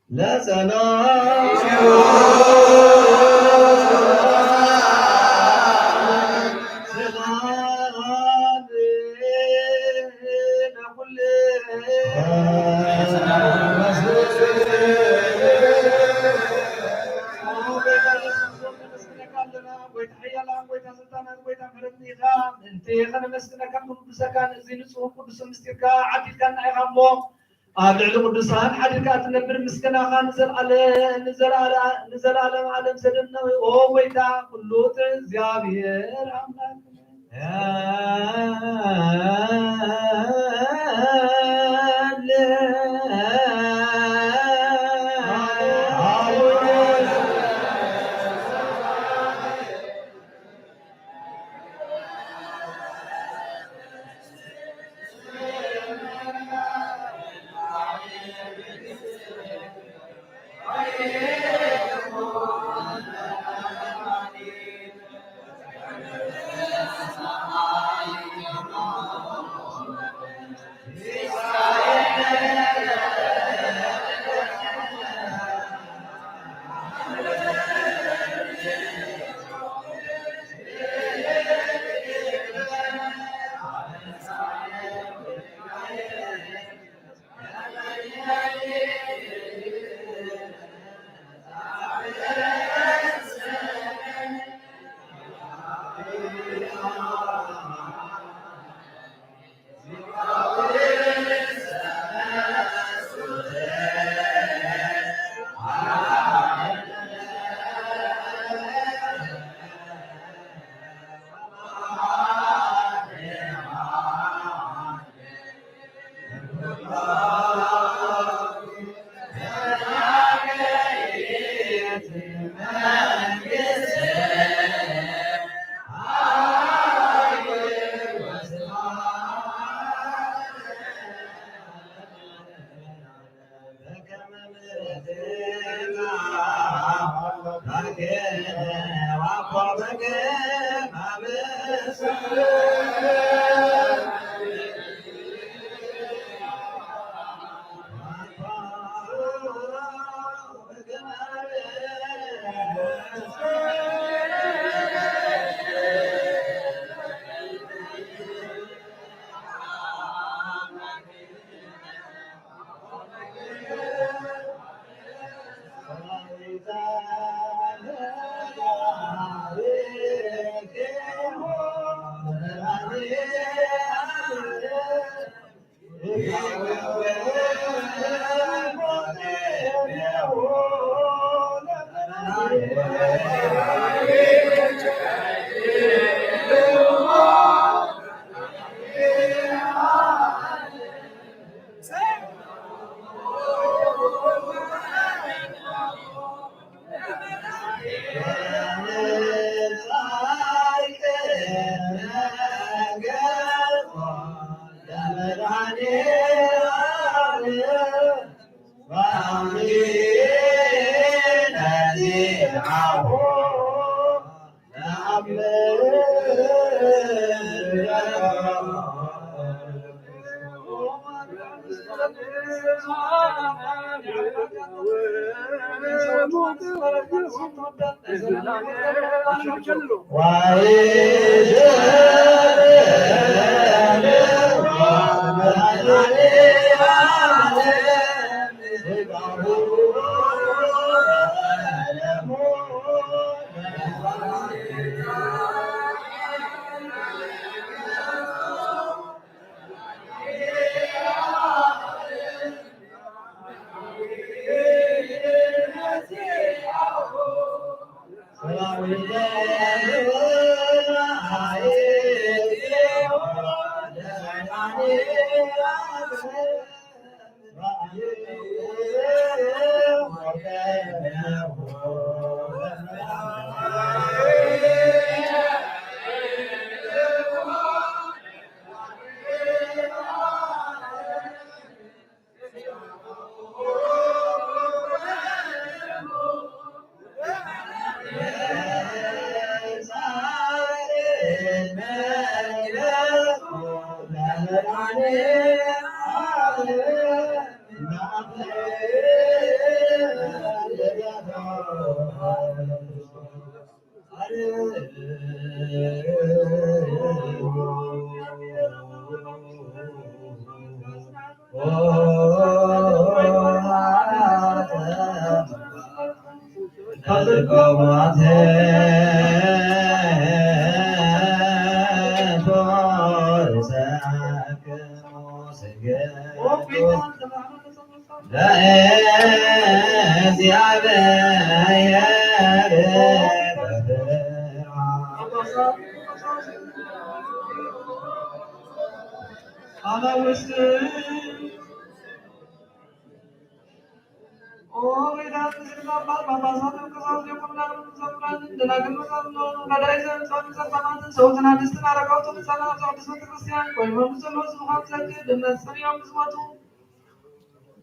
لا أبلغ القدسان حديقات النبر مسكنا خان نزل على عالم سدنا وويتا كله تزيابير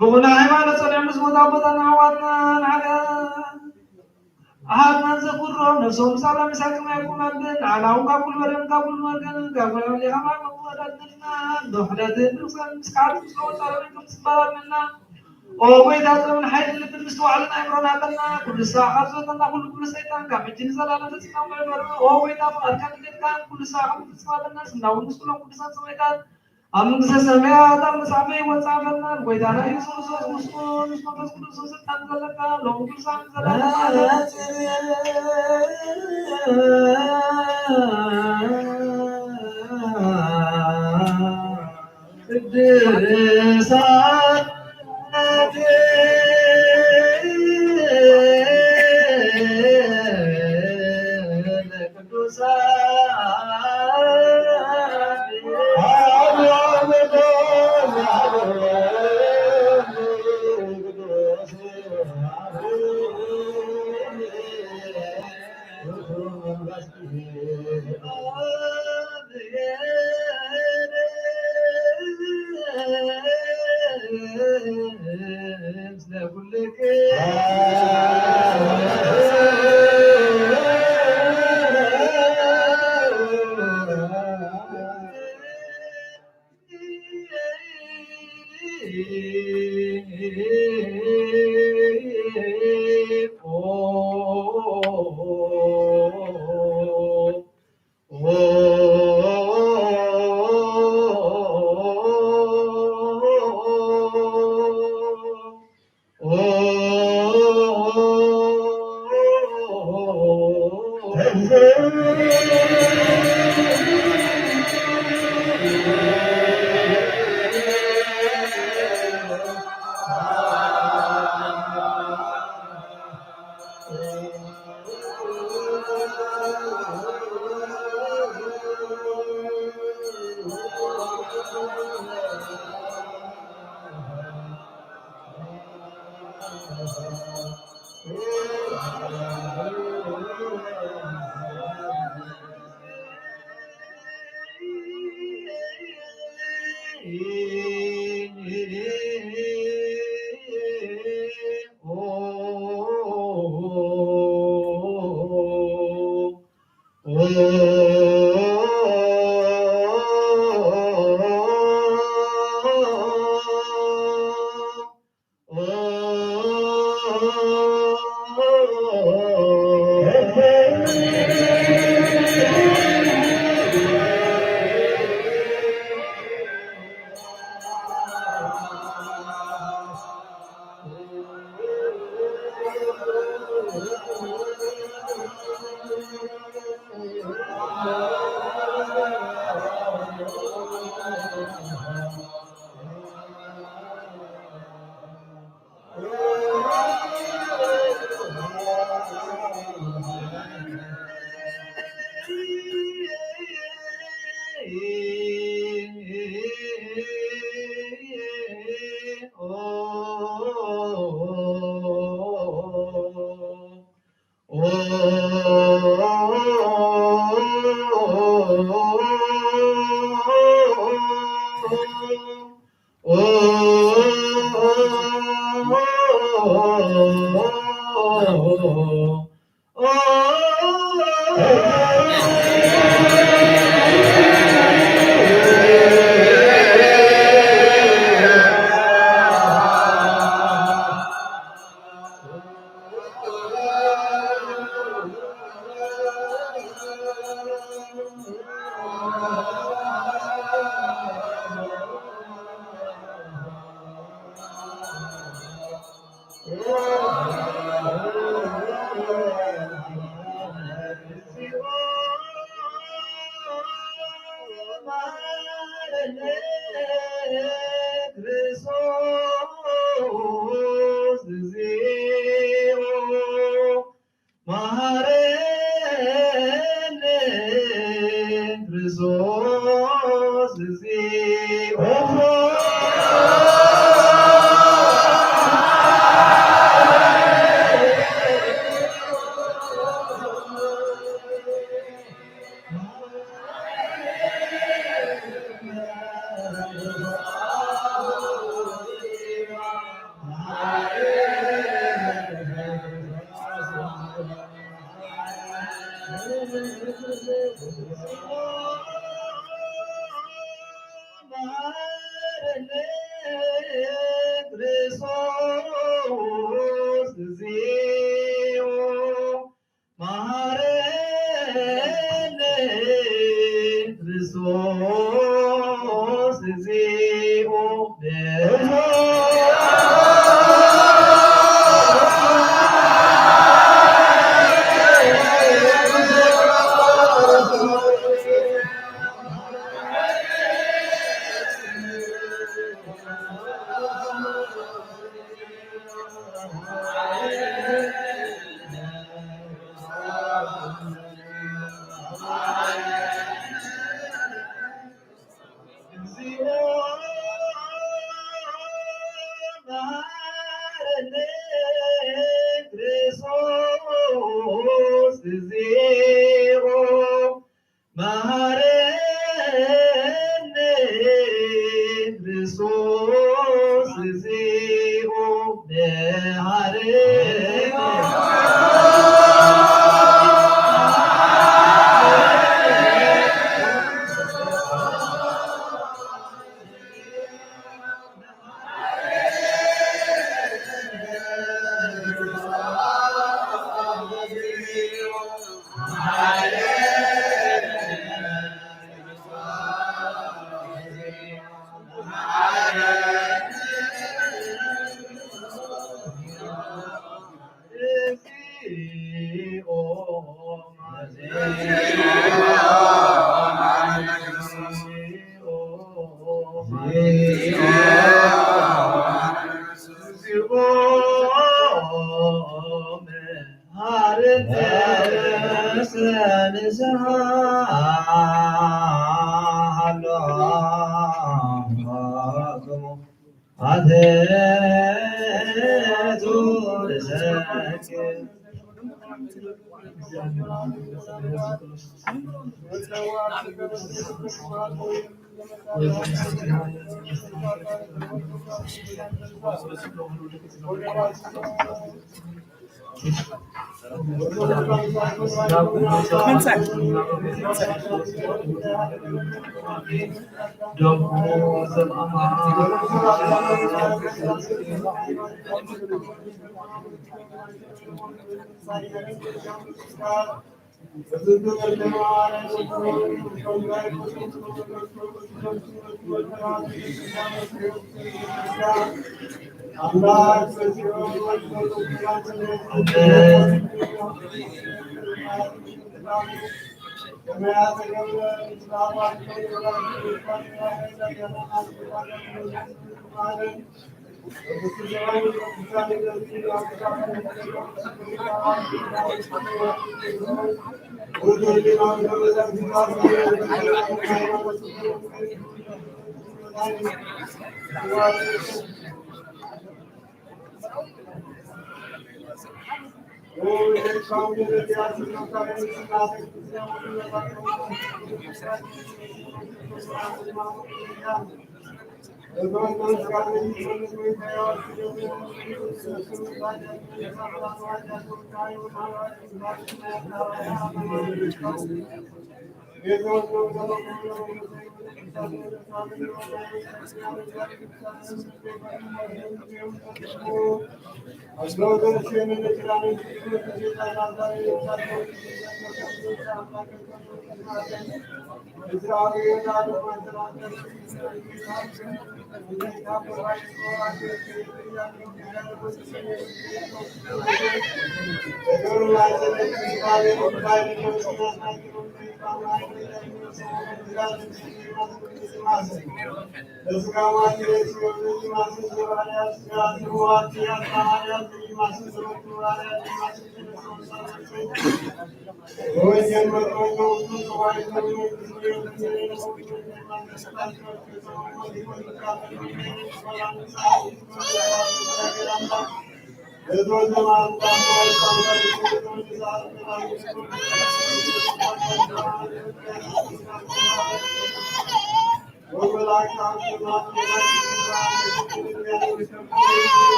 بغنا حيوانات صنع مسموطة بطن عواتنا أهلنا زبورهم نفسهم سالم مساكن يكون عندنا على وقابل ورم قابل مرجان قابل اللي هم مقدرنا دخلت نفسنا مسكات مسكوت على منكم سبارة منا أو بيدات من حيث اللي بالمستوى على أمرنا بنا كل ساعة خذنا كل سيطان قام الجنس على نفسنا ويدور أو بيدات أركان كان كل ساعة بتسمع الناس ناول مسكنا كل ساعة سمعت أمن سسمع أدم سامي وسامنا ويدانا يسوع مسكون مسكون مسكون تنزلك لو كل ساعة አተቱ ለሰክር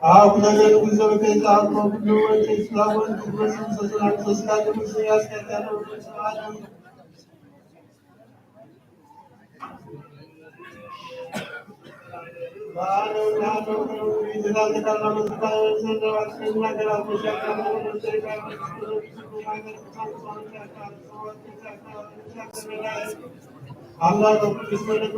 አሁን ነገር ብዙ ከዛው ሁሉ ወጥቷል ወጥቷል ሰላም ተስካለ ብዙ ያስከታለው ሰላም ባለው ያለው ይዝራል ተካራመ ተካራመ ሰንደዋት ነገር አመሻካለ ወጥቷል Allah Rabbi Bismillah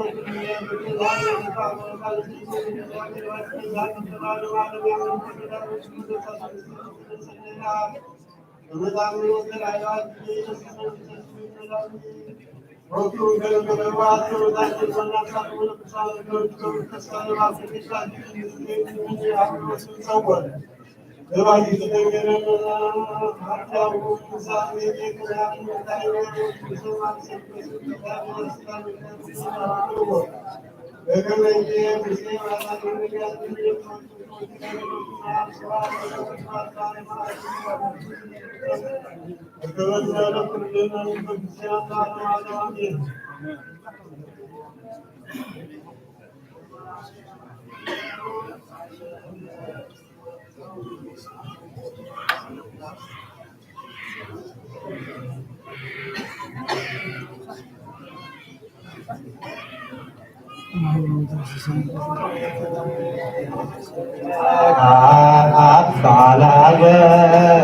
Abalaga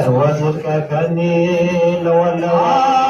was Kakani Lola.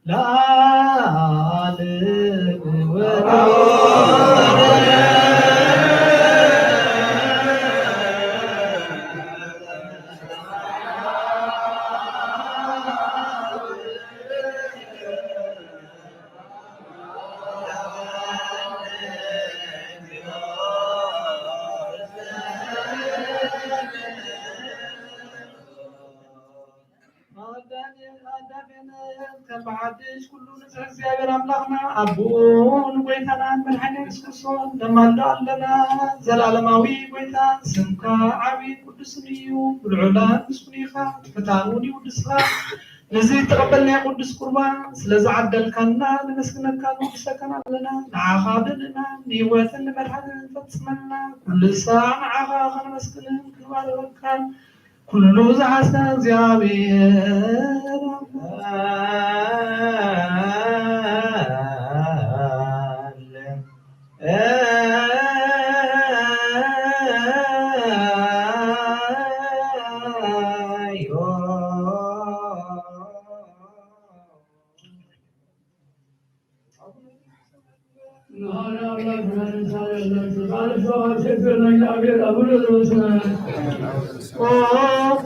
ለዓለም حدش كله نزع زيادة أملاقنا أبون ويتنا من حين يسكسون دمان لنا زلالماوي ويتا سمكا عبي قدسنيو بالعلا مسكنيخا فتانوني ودسخا لزي تقبلنا قدس قربان سلازع عدل كنا لنسكنا كانوا بسكنا لنا نعاقا لنا نيواتن مرحنا فتسمنا كل ساعة نعاقا خنا مسكنا كل بعد وكان كل زعسنا زيابير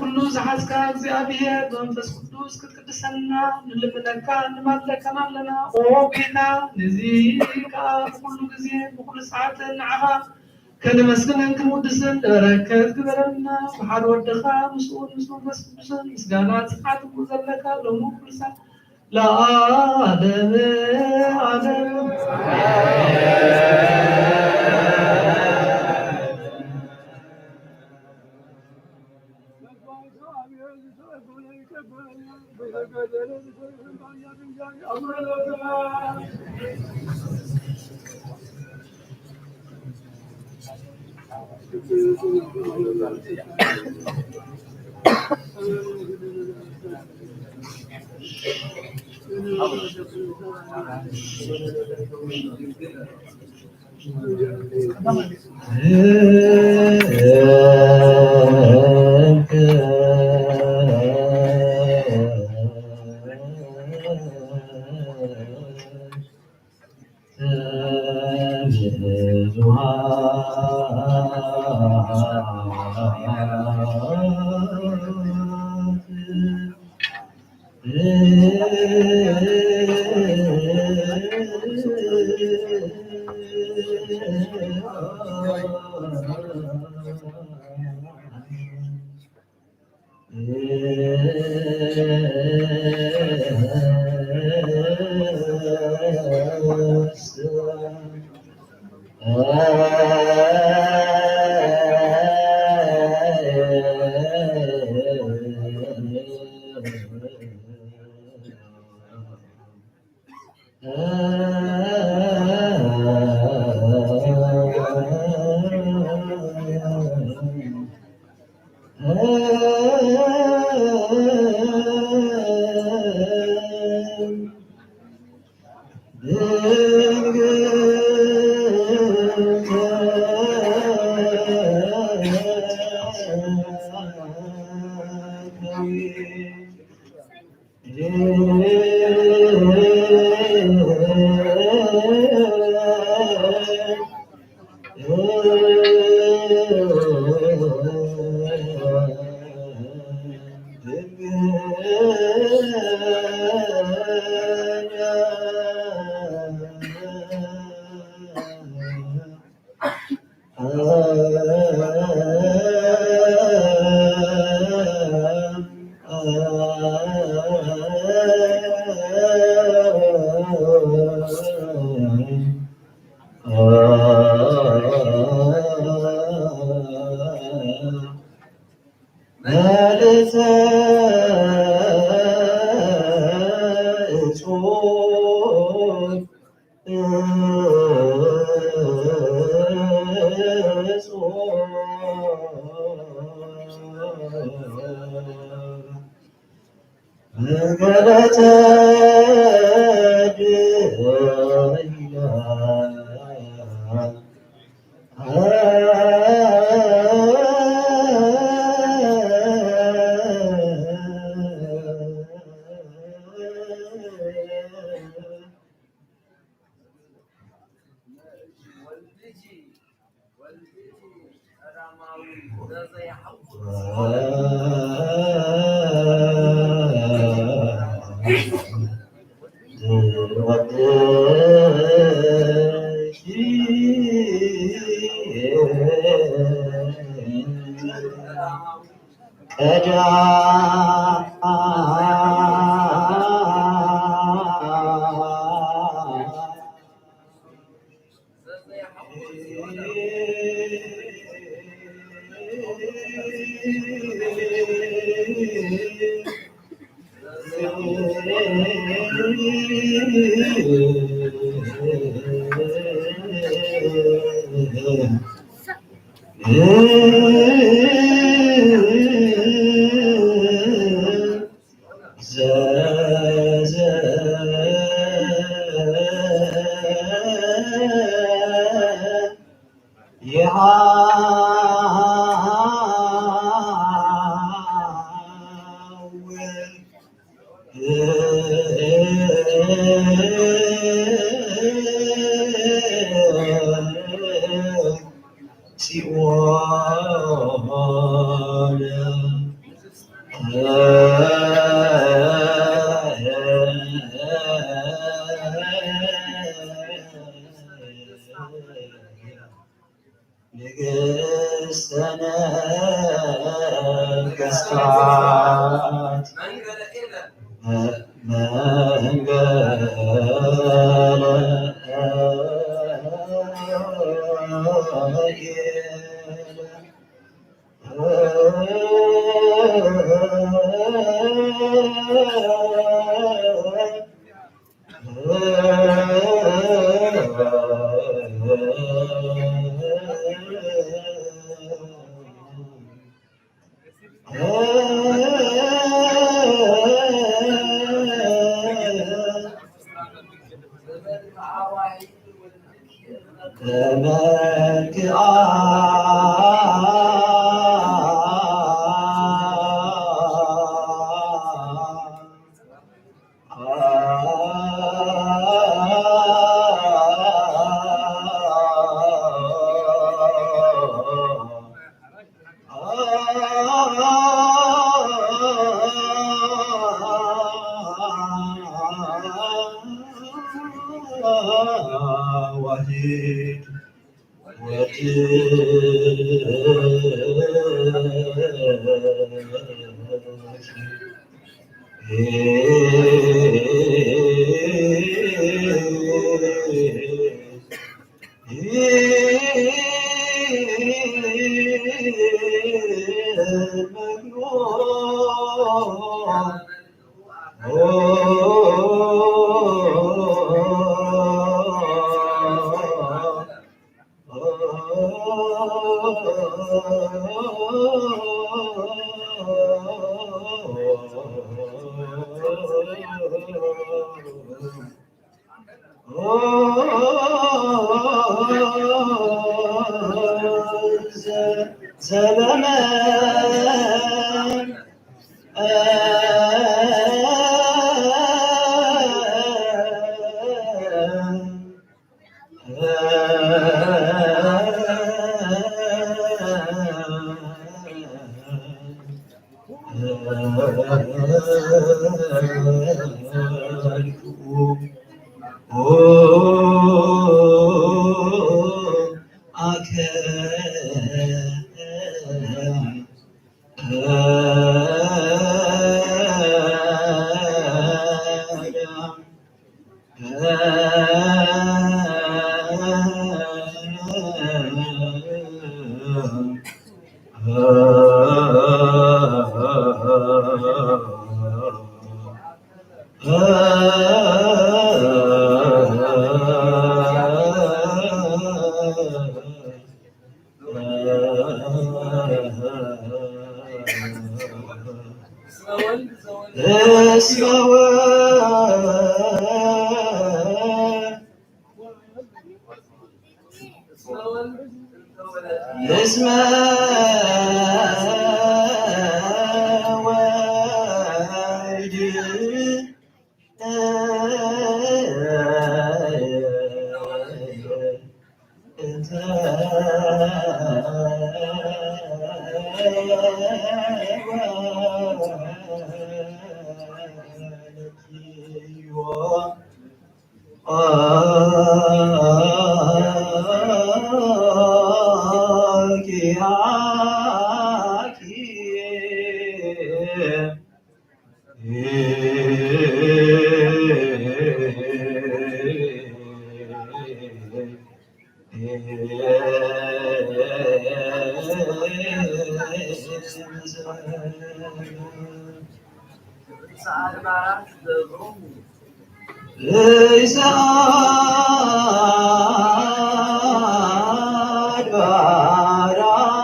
كل زحزكا እግዚአብሔር መንፈስ ቅዱስ ቅድስና ንልብነካ ንማለከና ለና ኦኬና ንዚካ ሁሉ ጊዜ በሁሉ ሰዓት ንዓኻ ከንመስግንን ክንውድስን በረከት ግበረና ብሓደ ወድኻ ምስኡን ምስ መንፈስ ቅዱስን ምስጋና ፅሓት ዘለካ ሎሙ ኩሉ ሰዓት ለዓለመ ዓለም Advara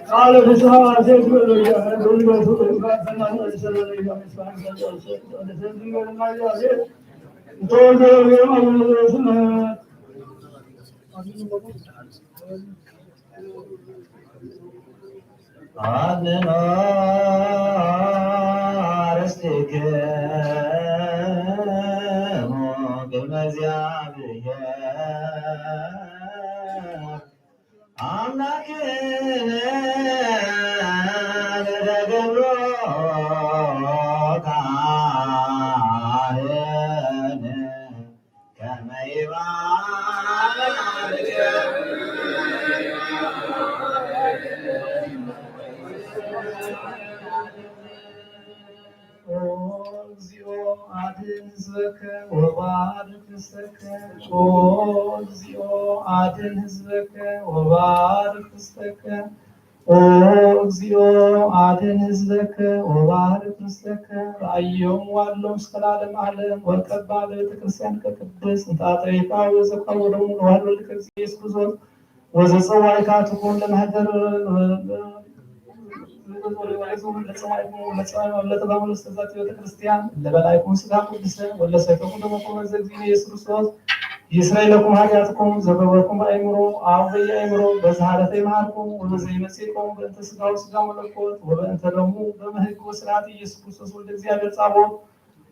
قال بسها زيد بن يحيى رسول الله صلى الله عليه وسلم አድን ህዝበከ ወባርክ ርስተከ እግዚኦ አድን ህዝበከ ወባርክ ርስተከ ራእዮም ዋሎም እስከ ለዓለመ ዓለም ወቀባ በቤተክርስቲያን ከቅድስ እንታጠይታ ወዘቀወደሙ ዋህዶ ልከዚ ኢየሱስ ክርስቶስ ወዘፀዋይካትኩም ለማህደር ቤተክርስቲያን ለበላይኩም ስጋ ቅዱስ ወለሰይፈኩም ደሞኩም ዘእግዚእነ ኢየሱስ ክርስቶስ ይስራኤል ለኩም ኃጢአትኩም ዘገበርኩም በአእምሮ አብ በየአእምሮ በዛሃለተ ይምሃርኩም ወበዘይመጽእኩም በእንተ ስጋው ስጋ መለኮት ወበእንተ ደሙ በመህግ ወስርዓት ኢየሱስ ክርስቶስ ወልደ እግዚአብሔር ጻቦት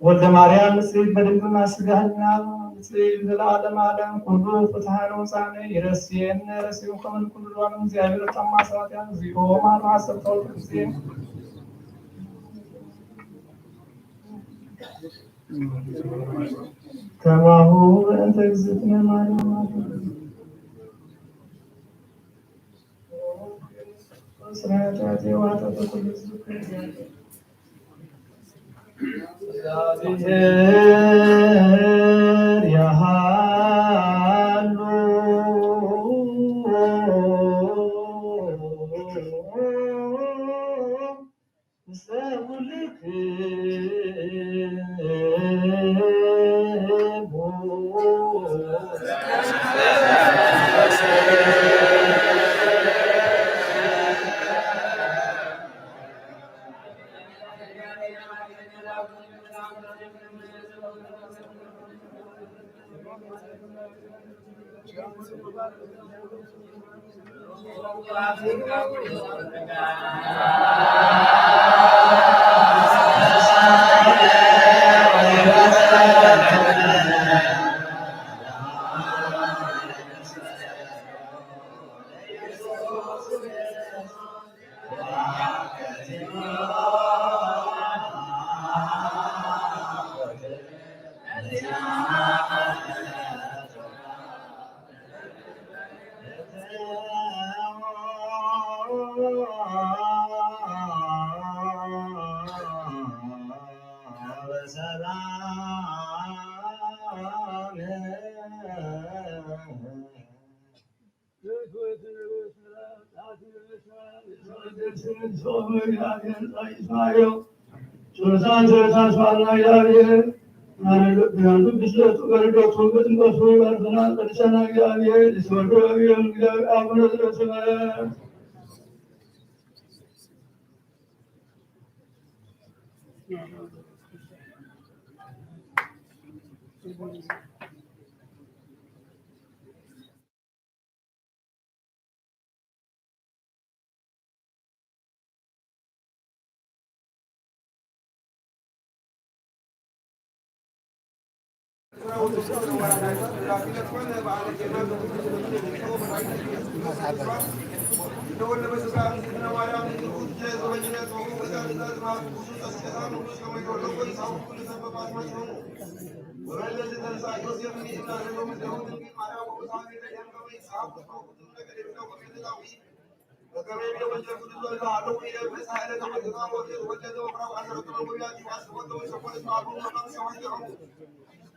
ወልደ ማርያም ንጽሕት በድንግልና ስጋህና ንጽሕት ዘለዓለመ ዓለም ኩሉ ፍትሐነ ወፃነ ይረስየነ ረስዩ ከመ ኩሉ ዷን እግዚአብሔር ጠማ ሰባትያን እግዚኦ ማር ሐሰብተው ጊዜ ከማሁ በእንተ እግዝእትነ ማርያም ስራታት የዋጠተ ኩሉ ዝክር እግዚአብሔር ያሃሉ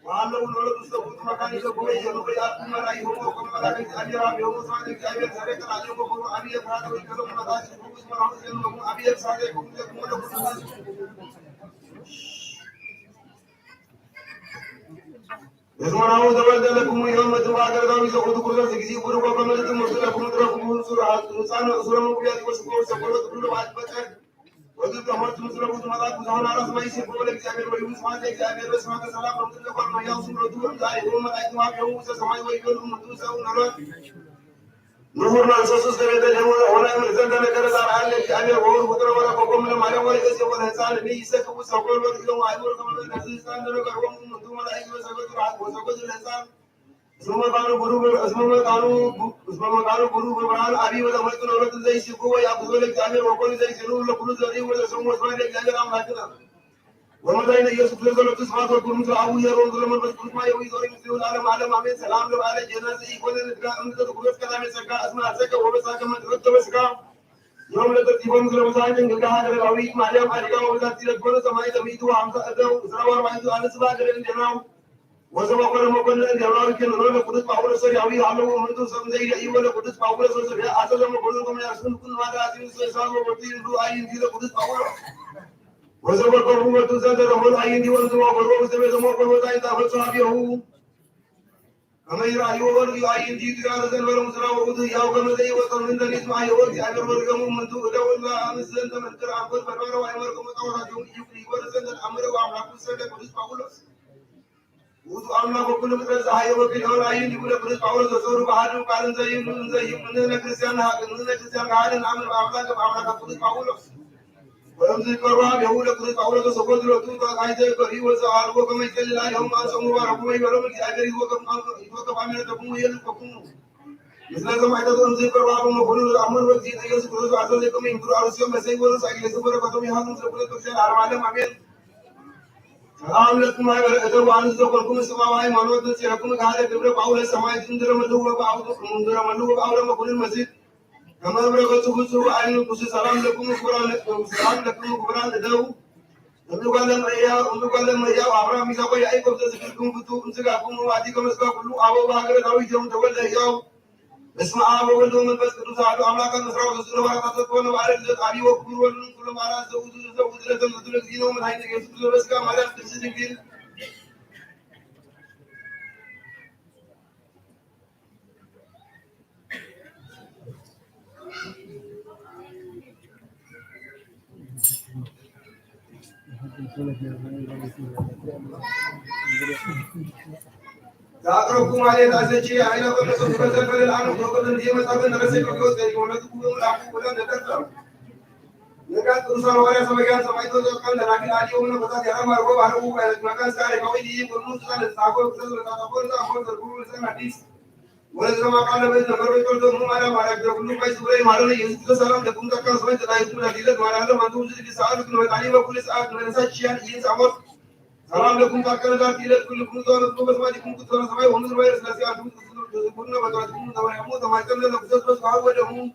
وعلى ولد الصبوت مكان يسوي يلوي أكون رأي هو وكم ملاك أبي رابي هو صار أبي سارك عليه وكم أبي هذا ويكلم ملاك يسوي اسمه يلوم أبي سارك يكون يكون له يسمعوا دبل لكم يوم تواجد كم يسوي كل سكسي كل كم من المسلمين كم تراكم سورة سورة سورة مبيات وسكور سكور كل واحد بكر وذكر همت مسلمون ملاك وزمان على سماي سيقول لك جابر ويوسف ما لك جابر بس ما كسلام رمضان لكم ما يوصل ردور داي هم ملاك ما بيوسف سماي ويقول مدوسا ونرى نورنا نسوس كريدة جمود هنا من زندان كرزار حال جابر وور بدر ورا بقوم من مايا ولا كسي ولا إنسان نيسك وسكول ولا كلام عيبور كمان من الإنسان ده كروم مدو ملاك وسكول راح وسكول الإنسان اسمه كانوا غرو برهان أبي ولا ملك نورة زي سكوا يا أبو زلك جابر وكل زي سنور لكل زري ولا سمو اسمه جابر عم هكذا ومدينة يوسف لزلوا تسمع تقولون أبو يرون ظلم بس كل ما يوي زوري مسلمون العالم عالم عمين سلام له على جنازة يكون الإدراء أنت تقول كلام سكا أسمع سكا وبسكا من رتب سكا يوم لا تجيبون مسلم زايدين قلنا هذا الأويك معلم عليك ولا تيجي تقول سماي تميتوا عمسا أدو سرور ما يدو على سباق الجناو وسبب كل ما كنا الجناو كنا نقول قدس باول سري أوي علو ومن تو سم زي أي ولا قدس باول سري أصل ما كنا كم يرسل كل ما رأسين سويسان وبرتين دو أين كذا قدس باول وسبب كل ما تزاد رمضان أين دي وانتوا وبرو وسبب زمان كل ما تاين تابل صحابي هو أما يرى يوور أين دي ترى زين ولا مسرا وود ياو كم زي وصل من دنيس ما يوور جابر ورقم من تو ده ولا أمسن تمن ترى أقول بربنا وأمر كم تورا جو يجري ورسل الأمر وعمل كل سنة قدس باول وذو أمنا بكل مثل زاهي وكل أول أين دي كل قدس باول زور بحر وكارن زي من كريستيان هذا نعمل بعملك قدس باول ولم كرام يقول قدس باول كسبود لو تو كايده كري وزار وكم يكل لا يوم ما سموا ربما يقولون كأجري وكم عمل تكون يلقكم مثل كما يقولون ذي كرام مقول الأمر وزي يسوع قدس أصل لكم يمكن أرسل مسيح ولا سايل سبورة كتوم يهانم سبورة تكسر أرمالهم أمين سلام لكم أيها الأخوة وأنا أذكركم السماوات منوط سيركم كهذا كبر باول السماء تندر ملوه باول مندر ملوه باول مقول المسجد كما بركته بسوا أين بس سلام لكم قرآن داو نقول لهم يا أبراهيم إذا قيا أيكم تذكركم فتوب مسكاكم وعديكم مسكا كله أبو باكر داوي جم تولى ياو اسمع أبو ولد من بس كل ساعة أملاك نصر وسر ولا تطول وعرف أبي وكبر ولن كل ما رأى زود لهم زود دينهم من هاي نجس بس كم هذا تفسير دين ذاكركم عليه تاسيشي أين كل سبب سبب الآن وكل دين مسافر نرسل كل يوم ولا تقولون لا كل نتكلم نكاد ترسل ولا سمعان سمعت ذكر لكن عليه من بس يرى ما هو على هو مكان ساري كوي دي كل مسافر سافر كل تقول سنة حديث ولا زمان قال من نمر بيقول له ما كل كويس ولا ما له يسوع سلام لكم تكان سمعت لا يسوع دليل ما له ما توجد في ساعة كل مكان وكل ساعة من ساتشيان ينسامر سلام لكم تكان دليل كل دور بس ما ديكم كل سماي ونور ويرس لا سيا كنا ما تقولون ده ما كان له بس هو ده